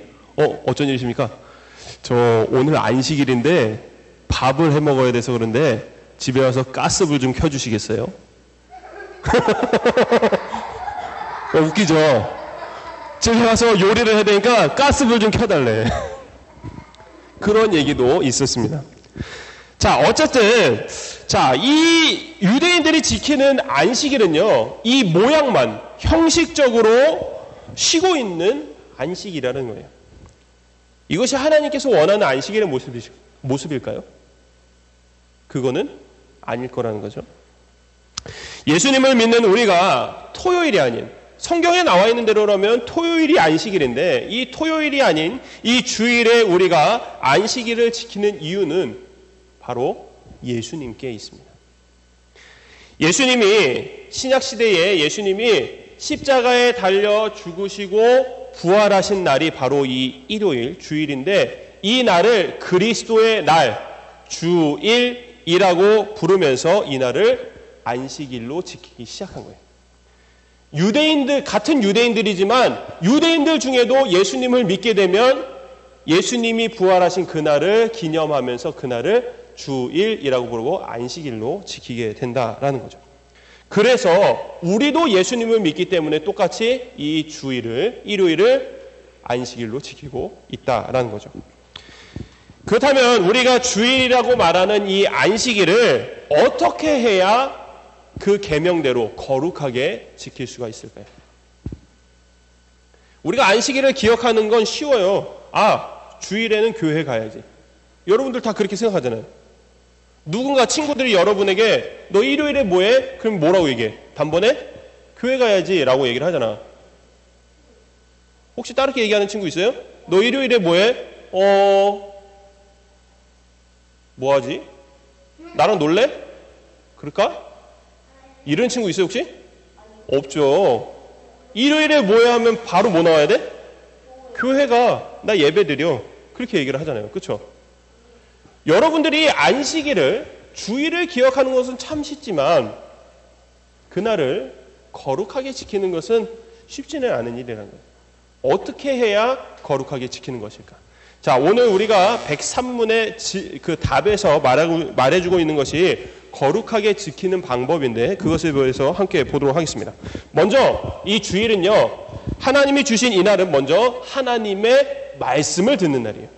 어쩐 일이십니까? 저 오늘 안식일인데 밥을 해 먹어야 돼서 그런데 집에 와서 가스불 좀 켜주시겠어요? 웃기죠? 집에 와서 요리를 해야 되니까 가스불 좀 켜달래. 그런 얘기도 있었습니다. 자, 어쨌든, 자, 이 유대인들이 지키는 안식일은요, 이 모양만 형식적으로 쉬고 있는 안식이라는 거예요. 이것이 하나님께서 원하는 안식일의 모습일까요? 그거는 아닐 거라는 거죠. 예수님을 믿는 우리가 토요일이 아닌, 성경에 나와 있는 대로라면 토요일이 안식일인데 이 토요일이 아닌 이 주일에 우리가 안식일을 지키는 이유는 바로 예수님께 있습니다. 예수님이 신약시대에 예수님이 십자가에 달려 죽으시고 부활하신 날이 바로 이 일요일, 주일인데 이 날을 그리스도의 날, 주일이라고 부르면서 이 날을 안식일로 지키기 시작한 거예요. 같은 유대인들이지만 유대인들 중에도 예수님을 믿게 되면 예수님이 부활하신 그날을 기념하면서 그날을 주일이라고 부르고 안식일로 지키게 된다라는 거죠. 그래서 우리도 예수님을 믿기 때문에 똑같이 이 주일을, 일요일을 안식일로 지키고 있다라는 거죠. 그렇다면 우리가 주일이라고 말하는 이 안식일을 어떻게 해야 그 계명대로 거룩하게 지킬 수가 있을까요? 우리가 안식일을 기억하는 건 쉬워요. 주일에는 교회 가야지. 여러분들 다 그렇게 생각하잖아요. 누군가 친구들이 여러분에게 너 일요일에 뭐해? 그럼 뭐라고 얘기해? 단번에 교회 가야지 라고 얘기를 하잖아. 혹시 다르게 얘기하는 친구 있어요? 너 일요일에 뭐해? 뭐하지? 나랑 놀래? 그럴까? 이런 친구 있어요 혹시? 없죠. 일요일에 뭐해 하면 바로 뭐 나와야 돼? 교회가 나 예배 드려. 그렇게 얘기를 하잖아요. 그렇죠? 여러분들이 안식일을 주일을 기억하는 것은 참 쉽지만 그날을 거룩하게 지키는 것은 쉽지는 않은 일이라는 거예요. 어떻게 해야 거룩하게 지키는 것일까? 자, 오늘 우리가 103문의 그 답에서 말해주고 있는 것이 거룩하게 지키는 방법인데 그것에 대해서 함께 보도록 하겠습니다. 먼저 이 주일은요, 하나님이 주신 이 날은 먼저 하나님의 말씀을 듣는 날이에요.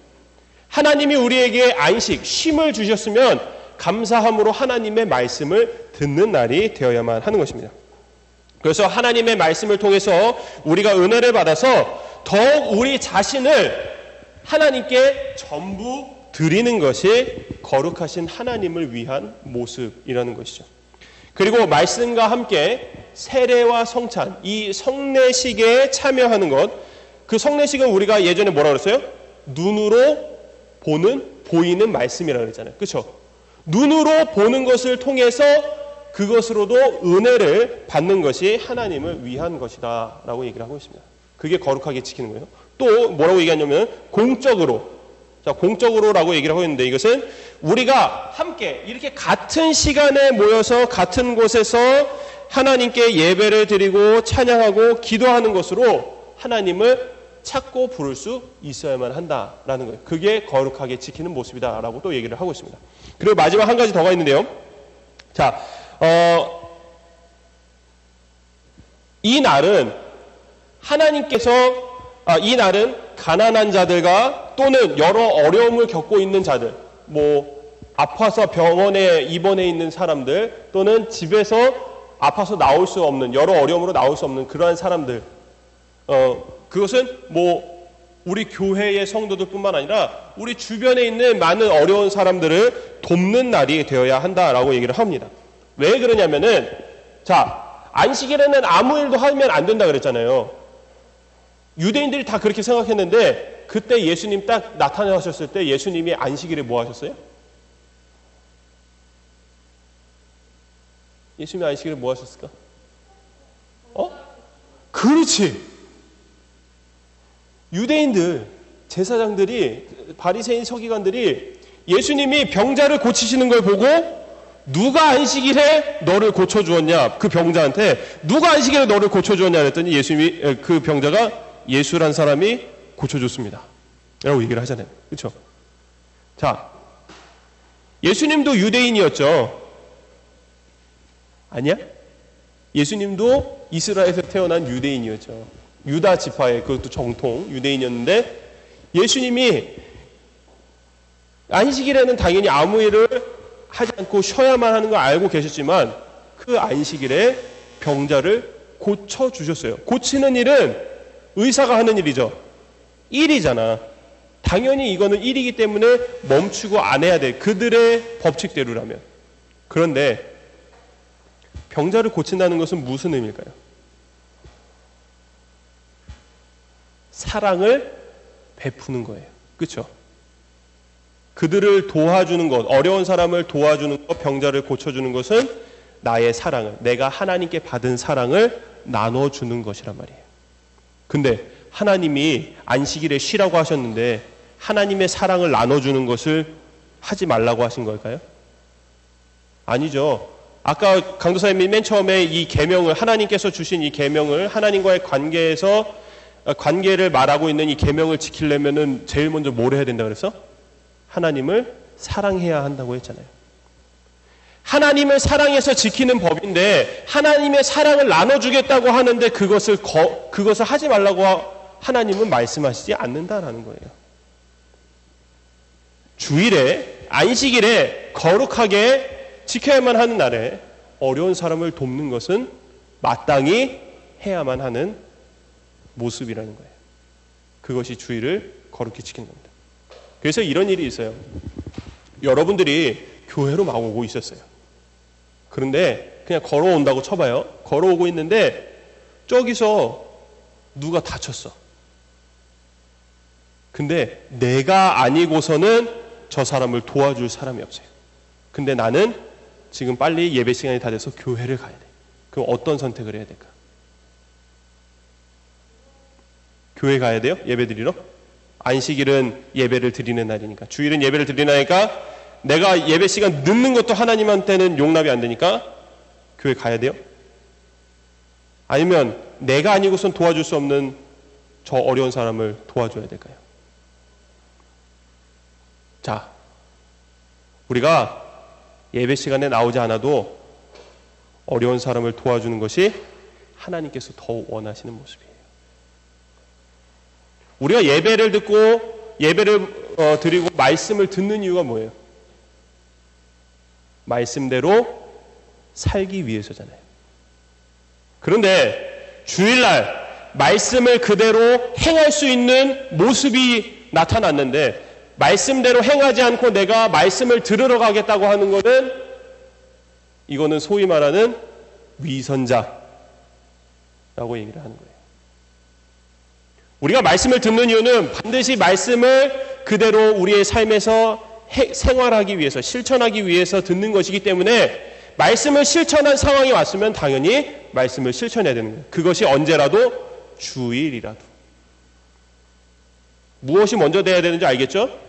하나님이 우리에게 안식, 쉼을 주셨으면 감사함으로 하나님의 말씀을 듣는 날이 되어야만 하는 것입니다. 그래서 하나님의 말씀을 통해서 우리가 은혜를 받아서 더욱 우리 자신을 하나님께 전부 드리는 것이 거룩하신 하나님을 위한 모습이라는 것이죠. 그리고 말씀과 함께 세례와 성찬, 이 성례식에 참여하는 것, 그 성례식은 우리가 예전에 뭐라고 그랬어요? 눈으로 보이는 말씀이라고 그랬잖아요. 그렇죠? 눈으로 보는 것을 통해서 그것으로도 은혜를 받는 것이 하나님을 위한 것이다 라고 얘기를 하고 있습니다. 그게 거룩하게 지키는 거예요. 또 뭐라고 얘기하냐면 공적으로, 자, 공적으로라고 얘기를 하고 있는데 이것은 우리가 함께 이렇게 같은 시간에 모여서 같은 곳에서 하나님께 예배를 드리고 찬양하고 기도하는 것으로 하나님을 찾고 부를 수 있어야만 한다라는 거예요. 그게 거룩하게 지키는 모습이다라고 또 얘기를 하고 있습니다. 그리고 마지막 한 가지 더가 있는데요. 자, 이 날은 이 날은 가난한 자들과 또는 여러 어려움을 겪고 있는 자들, 아파서 병원에 입원해 있는 사람들, 또는 집에서 아파서 나올 수 없는, 여러 어려움으로 나올 수 없는 그러한 사람들, 그것은 우리 교회의 성도들 뿐만 아니라 우리 주변에 있는 많은 어려운 사람들을 돕는 날이 되어야 한다라고 얘기를 합니다. 왜 그러냐면은, 자, 안식일에는 아무 일도 하면 안 된다 그랬잖아요. 유대인들이 다 그렇게 생각했는데 그때 예수님 딱 나타나셨을 때 예수님이 안식일에 뭐 하셨어요? 예수님이 안식일에 뭐 하셨을까? 그렇지. 유대인들, 제사장들이, 바리새인 서기관들이 예수님이 병자를 고치시는 걸 보고 누가 안식일에 너를 고쳐주었냐? 그 병자한테 누가 안식일에 너를 고쳐주었냐? 그랬더니 예수님이, 그 병자가 예수란 사람이 고쳐줬습니다. 라고 얘기를 하잖아요. 그렇죠? 자, 예수님도 유대인이었죠. 아니야? 예수님도 이스라엘에서 태어난 유대인이었죠. 유다 지파의 그것도 정통 유대인이었는데 예수님이 안식일에는 당연히 아무 일을 하지 않고 쉬어야만 하는 걸 알고 계셨지만 그 안식일에 병자를 고쳐주셨어요. 고치는 일은 의사가 하는 일이죠. 일이잖아. 당연히 이거는 일이기 때문에 멈추고 안 해야 돼. 그들의 법칙대로라면. 그런데 병자를 고친다는 것은 무슨 의미일까요? 사랑을 베푸는 거예요. 그렇죠? 그들을 도와주는 것, 어려운 사람을 도와주는 것, 병자를 고쳐주는 것은 나의 사랑을, 내가 하나님께 받은 사랑을 나눠주는 것이란 말이에요. 근데 하나님이 안식일에 쉬라고 하셨는데 하나님의 사랑을 나눠주는 것을 하지 말라고 하신 걸까요? 아니죠. 아까 강도사님이 맨 처음에 이 계명을, 하나님께서 주신 이 계명을, 하나님과의 관계를 말하고 있는 이 계명을 지키려면은 제일 먼저 뭘 해야 된다 그랬어? 하나님을 사랑해야 한다고 했잖아요. 하나님을 사랑해서 지키는 법인데 하나님의 사랑을 나눠주겠다고 하는데 그것을 하지 말라고 하나님은 말씀하시지 않는다라는 거예요. 주일에, 안식일에 거룩하게 지켜야만 하는 날에 어려운 사람을 돕는 것은 마땅히 해야만 하는 모습이라는 거예요. 그것이 주일을 거룩히 지키는 겁니다. 그래서 이런 일이 있어요. 여러분들이 교회로 막 오고 있었어요. 그런데 그냥 걸어온다고 쳐봐요. 걸어오고 있는데 저기서 누가 다쳤어. 근데 내가 아니고서는 저 사람을 도와줄 사람이 없어요. 근데 나는 지금 빨리 예배 시간이 다 돼서 교회를 가야 돼. 그럼 어떤 선택을 해야 될까? 교회 가야 돼요? 예배 드리러? 안식일은 예배를 드리는 날이니까. 주일은 예배를 드리는 날이니까 내가 예배 시간 늦는 것도 하나님한테는 용납이 안 되니까 교회 가야 돼요? 아니면 내가 아니고선 도와줄 수 없는 저 어려운 사람을 도와줘야 될까요? 자, 우리가 예배 시간에 나오지 않아도 어려운 사람을 도와주는 것이 하나님께서 더 원하시는 모습이에요. 우리가 예배를 듣고 예배를 드리고 말씀을 듣는 이유가 뭐예요? 말씀대로 살기 위해서잖아요. 그런데 주일날 말씀을 그대로 행할 수 있는 모습이 나타났는데 말씀대로 행하지 않고 내가 말씀을 들으러 가겠다고 하는 것은 이거는 소위 말하는 위선자라고 얘기를 하는 거예요. 우리가 말씀을 듣는 이유는 반드시 말씀을 그대로 우리의 삶에서 생활하기 위해서, 실천하기 위해서 듣는 것이기 때문에 말씀을 실천한 상황이 왔으면 당연히 말씀을 실천해야 되는 거예요. 그것이 언제라도 주일이라도. 무엇이 먼저 돼야 되는지 알겠죠?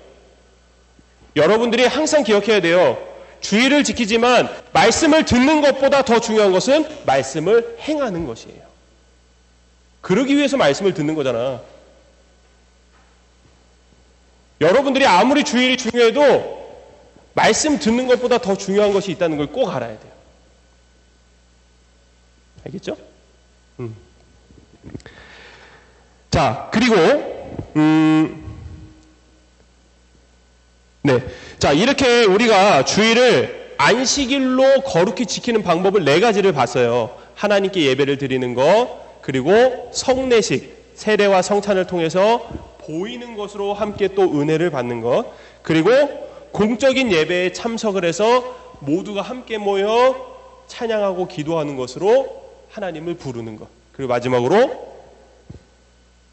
여러분들이 항상 기억해야 돼요. 주일을 지키지만 말씀을 듣는 것보다 더 중요한 것은 말씀을 행하는 것이에요. 그러기 위해서 말씀을 듣는 거잖아. 여러분들이 아무리 주일이 중요해도 말씀 듣는 것보다 더 중요한 것이 있다는 걸 꼭 알아야 돼요. 알겠죠? 자, 그리고 네, 자, 이렇게 우리가 주일을 안식일로 거룩히 지키는 방법을 4가지를 봤어요. 하나님께 예배를 드리는 것, 그리고 성례식, 세례와 성찬을 통해서 보이는 것으로 함께 또 은혜를 받는 것, 그리고 공적인 예배에 참석을 해서 모두가 함께 모여 찬양하고 기도하는 것으로 하나님을 부르는 것, 그리고 마지막으로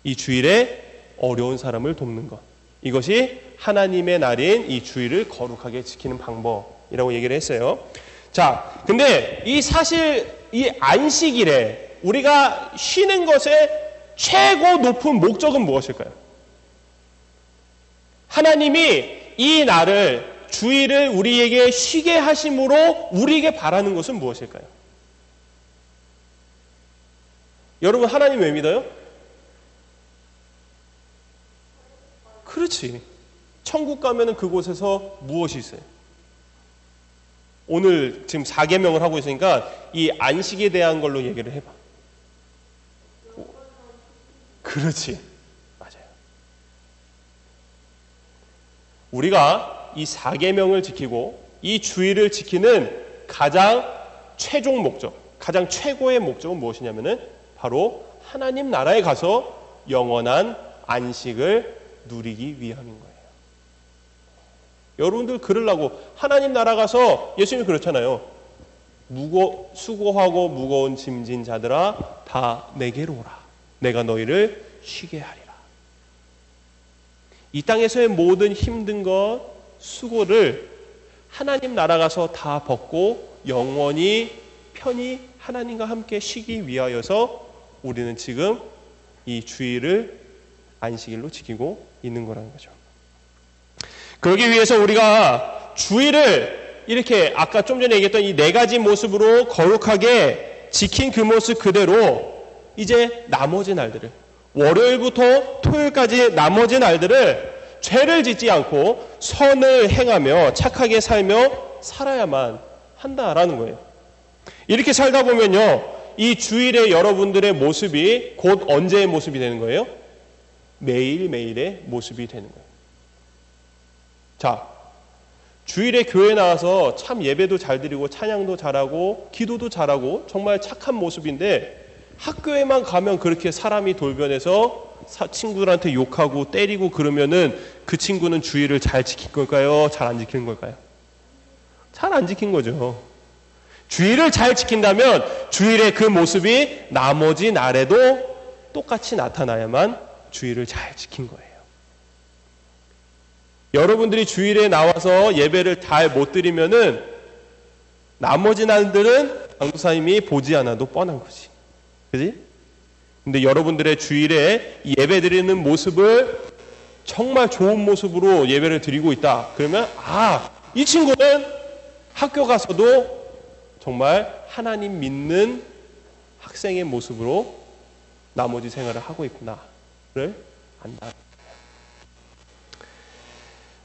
이 주일에 어려운 사람을 돕는 것. 이것이 하나님의 날인 이 주일을 거룩하게 지키는 방법이라고 얘기를 했어요. 자, 근데 이 사실 이 안식일에 우리가 쉬는 것의 최고 높은 목적은 무엇일까요? 하나님이 이 날을, 주일을 우리에게 쉬게 하심으로 우리에게 바라는 것은 무엇일까요? 여러분, 하나님 왜 믿어요? 그렇지. 천국 가면은 그곳에서 무엇이 있어요? 오늘 지금 4계명을 하고 있으니까 이 안식에 대한 걸로 얘기를 해봐. 그렇지. 맞아요. 우리가 이 4계명을 지키고 이 주일을 지키는 가장 최종 목적, 가장 최고의 목적은 무엇이냐면은 바로 하나님 나라에 가서 영원한 안식을 누리기 위함인 거예요. 여러분들 그러려고 하나님 나라 가서 예수님이 그렇잖아요. 수고하고 무거운 짐진 자들아 다 내게로 오라. 내가 너희를 쉬게 하리라. 이 땅에서의 모든 힘든 것, 수고를 하나님 나라 가서 다 벗고 영원히 편히 하나님과 함께 쉬기 위하여서 우리는 지금 이 주일을 안식일로 지키고 있는 거라는 거죠. 그러기 위해서 우리가 주일을 이렇게 아까 좀 전에 얘기했던 이 4가지 모습으로 거룩하게 지킨 그 모습 그대로 이제 나머지 날들을, 월요일부터 토요일까지 나머지 날들을 죄를 짓지 않고 선을 행하며 착하게 살며 살아야만 한다라는 거예요. 이렇게 살다 보면요, 이 주일의 여러분들의 모습이 곧 언제의 모습이 되는 거예요? 매일매일의 모습이 되는 거예요. 자, 주일에 교회 나와서 참 예배도 잘 드리고 찬양도 잘하고 기도도 잘하고 정말 착한 모습인데 학교에만 가면 그렇게 사람이 돌변해서 친구들한테 욕하고 때리고 그러면은 그 친구는 주일을 잘 지킨 걸까요? 잘 안 지키는 걸까요? 잘 안 지킨 거죠. 주일을 잘 지킨다면 주일의 그 모습이 나머지 날에도 똑같이 나타나야만 주일을 잘 지킨 거예요. 여러분들이 주일에 나와서 예배를 잘 못 드리면은 나머지 날들은 강도사님이 보지 않아도 뻔한 거지. 그지? 근데 여러분들의 주일에 예배 드리는 모습을 정말 좋은 모습으로 예배를 드리고 있다. 그러면 이 친구는 학교 가서도 정말 하나님 믿는 학생의 모습으로 나머지 생활을 하고 있구나를 안다.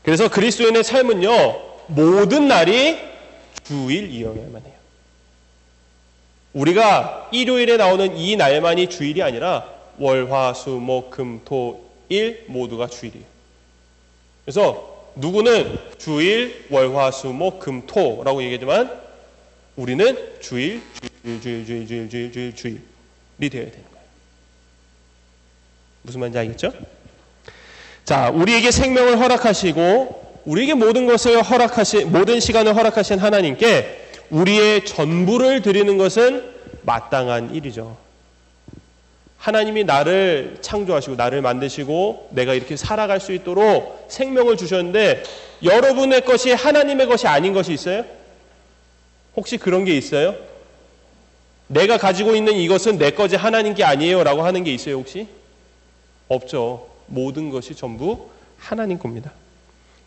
그래서 그리스도인의 삶은요, 모든 날이 주일이어야만 해요. 우리가 일요일에 나오는 이 날만이 주일이 아니라 월, 화, 수, 목, 금, 토, 일 모두가 주일이에요. 그래서 누구는 주일, 월, 화, 수, 목, 금, 토라고 얘기하지만 우리는 주일이 되어야 되는 거예요. 무슨 말인지 알겠죠? 자, 우리에게 생명을 허락하시고 우리에게 모든 것을 모든 시간을 허락하신 하나님께 우리의 전부를 드리는 것은 마땅한 일이죠. 하나님이 나를 창조하시고 나를 만드시고 내가 이렇게 살아갈 수 있도록 생명을 주셨는데 여러분의 것이 하나님의 것이 아닌 것이 있어요? 혹시 그런 게 있어요? 내가 가지고 있는 이것은 내 거지 하나님 게 아니에요 라고 하는 게 있어요 혹시? 없죠. 모든 것이 전부 하나님 겁니다.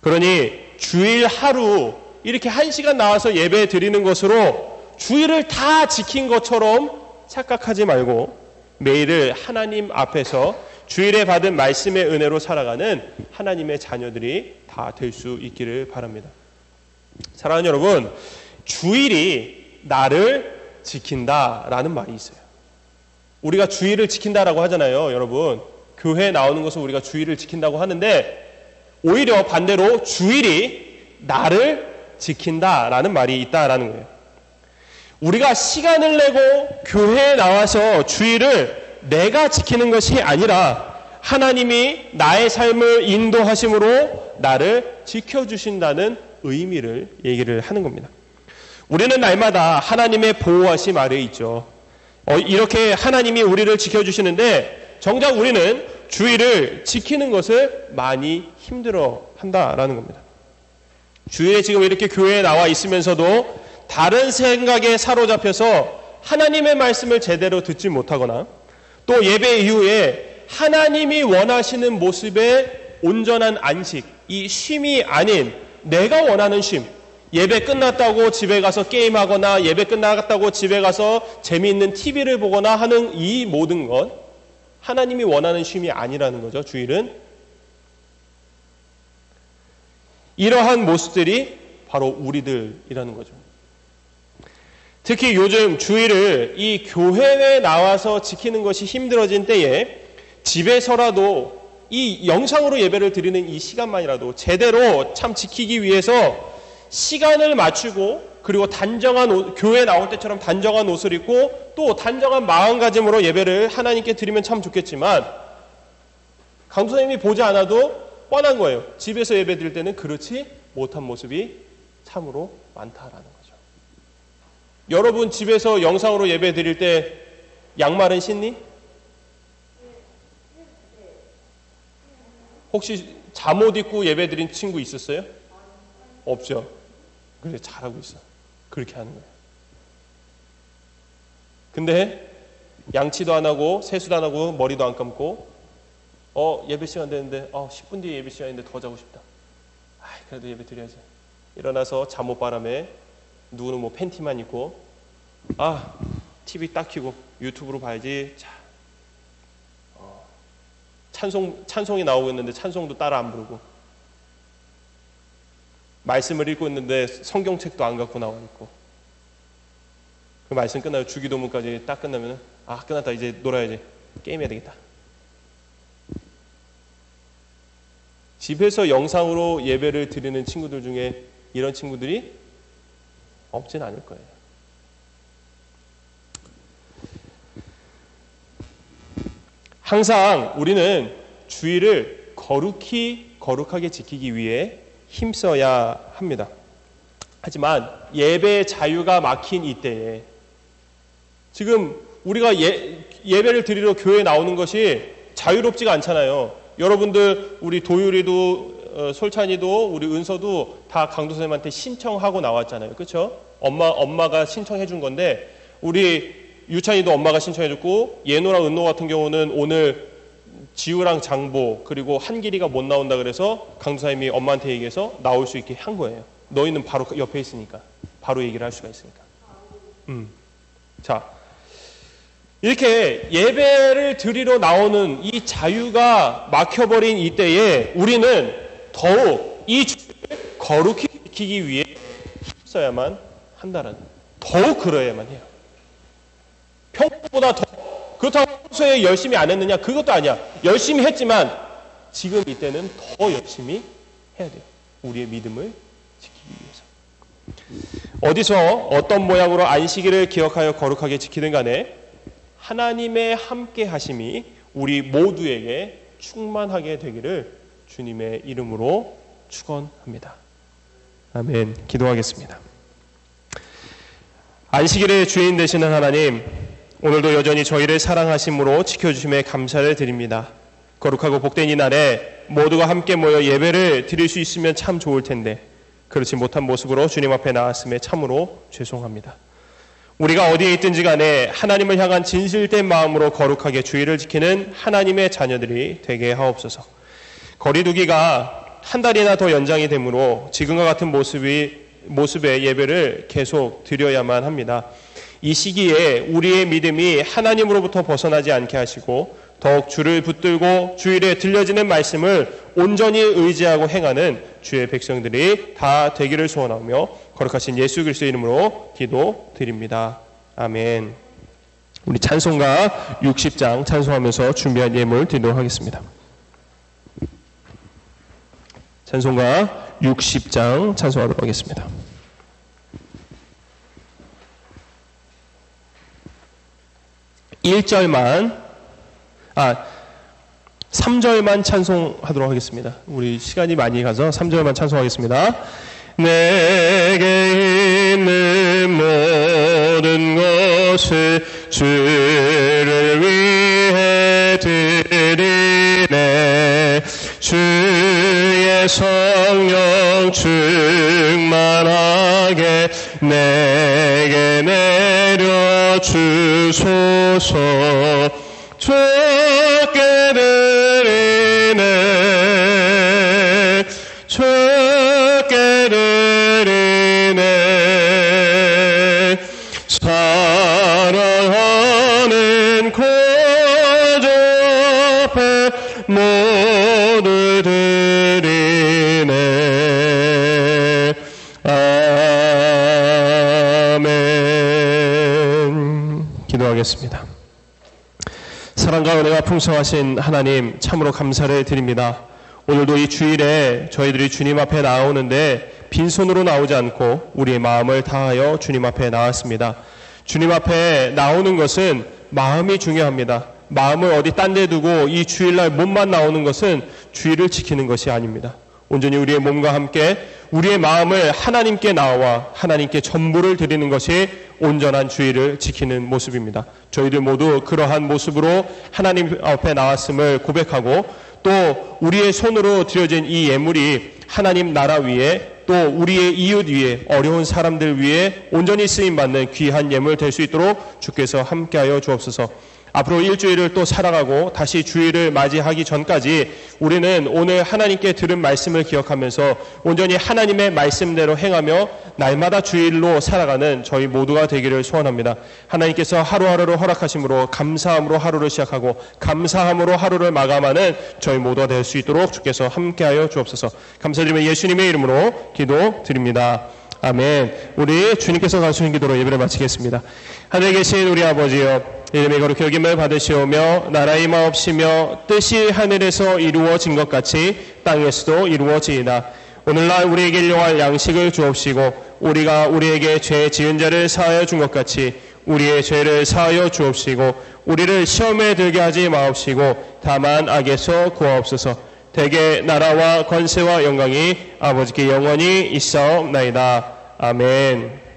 그러니 주일 하루 이렇게 1시간 나와서 예배 드리는 것으로 주일을 다 지킨 것처럼 착각하지 말고 매일을 하나님 앞에서 주일에 받은 말씀의 은혜로 살아가는 하나님의 자녀들이 다 될 수 있기를 바랍니다. 사랑하는 여러분, 주일이 나를 지킨다라는 말이 있어요. 우리가 주일을 지킨다라고 하잖아요, 여러분. 교회에 나오는 것을 우리가 주일을 지킨다고 하는데 오히려 반대로 주일이 나를 지킨다라는 말이 있다라는 거예요. 우리가 시간을 내고 교회에 나와서 주일을 내가 지키는 것이 아니라 하나님이 나의 삶을 인도하심으로 나를 지켜주신다는 의미를 얘기를 하는 겁니다. 우리는 날마다 하나님의 보호하심 아래에 있죠. 이렇게 하나님이 우리를 지켜주시는데 정작 우리는 주일을 지키는 것을 많이 힘들어 한다라는 겁니다. 주일에 지금 이렇게 교회에 나와 있으면서도 다른 생각에 사로잡혀서 하나님의 말씀을 제대로 듣지 못하거나 또 예배 이후에 하나님이 원하시는 모습의 온전한 안식, 이 쉼이 아닌 내가 원하는 쉼, 예배 끝났다고 집에 가서 게임하거나 예배 끝났다고 집에 가서 재미있는 TV를 보거나 하는 이 모든 것, 하나님이 원하는 쉼이 아니라는 거죠. 주일은. 이러한 모습들이 바로 우리들이라는 거죠. 특히 요즘 주일을 이 교회에 나와서 지키는 것이 힘들어진 때에 집에서라도 이 영상으로 예배를 드리는 이 시간만이라도 제대로 참 지키기 위해서 시간을 맞추고 그리고 단정한 교회에 나올 때처럼 단정한 옷을 입고 또 단정한 마음가짐으로 예배를 하나님께 드리면 참 좋겠지만 강도사님이 보지 않아도 뻔한 거예요. 집에서 예배 드릴 때는 그렇지 못한 모습이 참으로 많다라는 거죠. 여러분 집에서 영상으로 예배 드릴 때 양말은 신니? 혹시 잠옷 입고 예배 드린 친구 있었어요? 없죠. 그래 잘하고 있어. 그렇게 하는 거예요. 근데 양치도 안 하고 세수도 안 하고 머리도 안 감고 예배 시간 되는데 10분 뒤에 예배 시간인데 더 자고 싶다. 그래도 예배 드려야지. 일어나서 잠옷 바람에 누구는 뭐 팬티만 입고 TV 딱 켜고 유튜브로 봐야지. 자, 찬송이 나오고 있는데 찬송도 따라 안 부르고 말씀을 읽고 있는데 성경책도 안 갖고 나와 있고 그 말씀 끝나고 주기도문까지 딱 끝나면 끝났다 이제 놀아야지 게임해야 되겠다. 집에서 영상으로 예배를 드리는 친구들 중에 이런 친구들이 없진 않을 거예요. 항상 우리는 주일을 거룩하게 지키기 위해 힘써야 합니다. 하지만 예배의 자유가 막힌 이때에 지금 우리가 예배를 드리러 교회에 나오는 것이 자유롭지가 않잖아요. 여러분들 우리 도율이도 솔찬이도 우리 은서도 다 강도선생님한테 신청하고 나왔잖아요. 그렇죠? 엄마가 신청해 준 건데 우리 유찬이도 엄마가 신청해 줬고 예노랑 은노 같은 경우는 오늘 지우랑 장보 그리고 한길이가 못 나온다 그래서 강도사님이 엄마한테 얘기해서 나올 수 있게 한 거예요. 너희는 바로 옆에 있으니까 바로 얘기를 할 수가 있으니까. 자, 이렇게 예배를 드리러 나오는 이 자유가 막혀버린 이때에 우리는 더욱 이 주를 거룩히 지키기 위해 힘써야만 한다는, 더욱 그러야만 해요. 평소보다 더. 그렇다고 평소에 열심히 안 했느냐? 그것도 아니야. 열심히 했지만 지금 이때는 더 열심히 해야 돼요. 우리의 믿음을 지키기 위해서. 어디서 어떤 모양으로 안식일을 기억하여 거룩하게 지키든 간에 하나님의 함께 하심이 우리 모두에게 충만하게 되기를 주님의 이름으로 축원합니다. 아멘. 기도하겠습니다. 안식일의 주인 되시는 하나님, 오늘도 여전히 저희를 사랑하심으로 지켜주심에 감사를 드립니다. 거룩하고 복된 이 날에 모두가 함께 모여 예배를 드릴 수 있으면 참 좋을 텐데 그렇지 못한 모습으로 주님 앞에 나왔음에 참으로 죄송합니다. 우리가 어디에 있든지 간에 하나님을 향한 진실된 마음으로 거룩하게 주의를 지키는 하나님의 자녀들이 되게 하옵소서. 거리두기가 한 달이나 더 연장이 되므로 지금과 같은 모습의 예배를 계속 드려야만 합니다. 이 시기에 우리의 믿음이 하나님으로부터 벗어나지 않게 하시고 더욱 주를 붙들고 주일에 들려지는 말씀을 온전히 의지하고 행하는 주의 백성들이 다 되기를 소원하며 거룩하신 예수 그리스도의 이름으로 기도드립니다. 아멘. 우리 찬송가 60장 찬송하면서 준비한 예물 드리도록 하겠습니다. 찬송가 60장 찬송하도록 하겠습니다. 3절만 찬송하도록 하겠습니다. 우리 시간이 많이 가서 3절만 찬송하겠습니다. 내게 있는 모든 것을 주를 위해 드리리 성령 충만하게 내게 내려 주소서. 주께 드리네 주께 드리네 사랑하는 구주 앞에 모두 드리네. 아멘. 기도하겠습니다. 사랑과 은혜가 풍성하신 하나님, 참으로 감사를 드립니다. 오늘도 이 주일에 저희들이 주님 앞에 나오는데 빈손으로 나오지 않고 우리의 마음을 다하여 주님 앞에 나왔습니다. 주님 앞에 나오는 것은 마음이 중요합니다. 마음을 어디 딴 데 두고 이 주일날 몸만 나오는 것은 주일을 지키는 것이 아닙니다. 온전히 우리의 몸과 함께 우리의 마음을 하나님께 나와 하나님께 전부를 드리는 것이 온전한 주일을 지키는 모습입니다. 저희들 모두 그러한 모습으로 하나님 앞에 나왔음을 고백하고 또 우리의 손으로 드려진 이 예물이 하나님 나라 위에 또 우리의 이웃 위에 어려운 사람들 위에 온전히 쓰임받는 귀한 예물 될 수 있도록 주께서 함께하여 주옵소서. 앞으로 일주일을 또 살아가고 다시 주일을 맞이하기 전까지 우리는 오늘 하나님께 들은 말씀을 기억하면서 온전히 하나님의 말씀대로 행하며 날마다 주일로 살아가는 저희 모두가 되기를 소원합니다. 하나님께서 하루하루를 허락하심으로 감사함으로 하루를 시작하고 감사함으로 하루를 마감하는 저희 모두가 될 수 있도록 주께서 함께하여 주옵소서. 감사드리며 예수님의 이름으로 기도드립니다. 아멘. 우리 주님께서 가르치신 기도로 예배를 마치겠습니다. 하늘에 계신 우리 아버지여, 이름이 거룩히 여김을 받으시오며 나라의 마옵시며 뜻이 하늘에서 이루어진 것 같이 땅에서도 이루어지이다. 오늘날 우리에게 일용할 양식을 주옵시고 우리가 우리에게 죄 지은 자를 사하여 준 것 같이 우리의 죄를 사하여 주옵시고 우리를 시험에 들게 하지 마옵시고 다만 악에서 구하옵소서. 대개 나라와 권세와 영광이 아버지께 영원히 있사옵나이다. 아멘.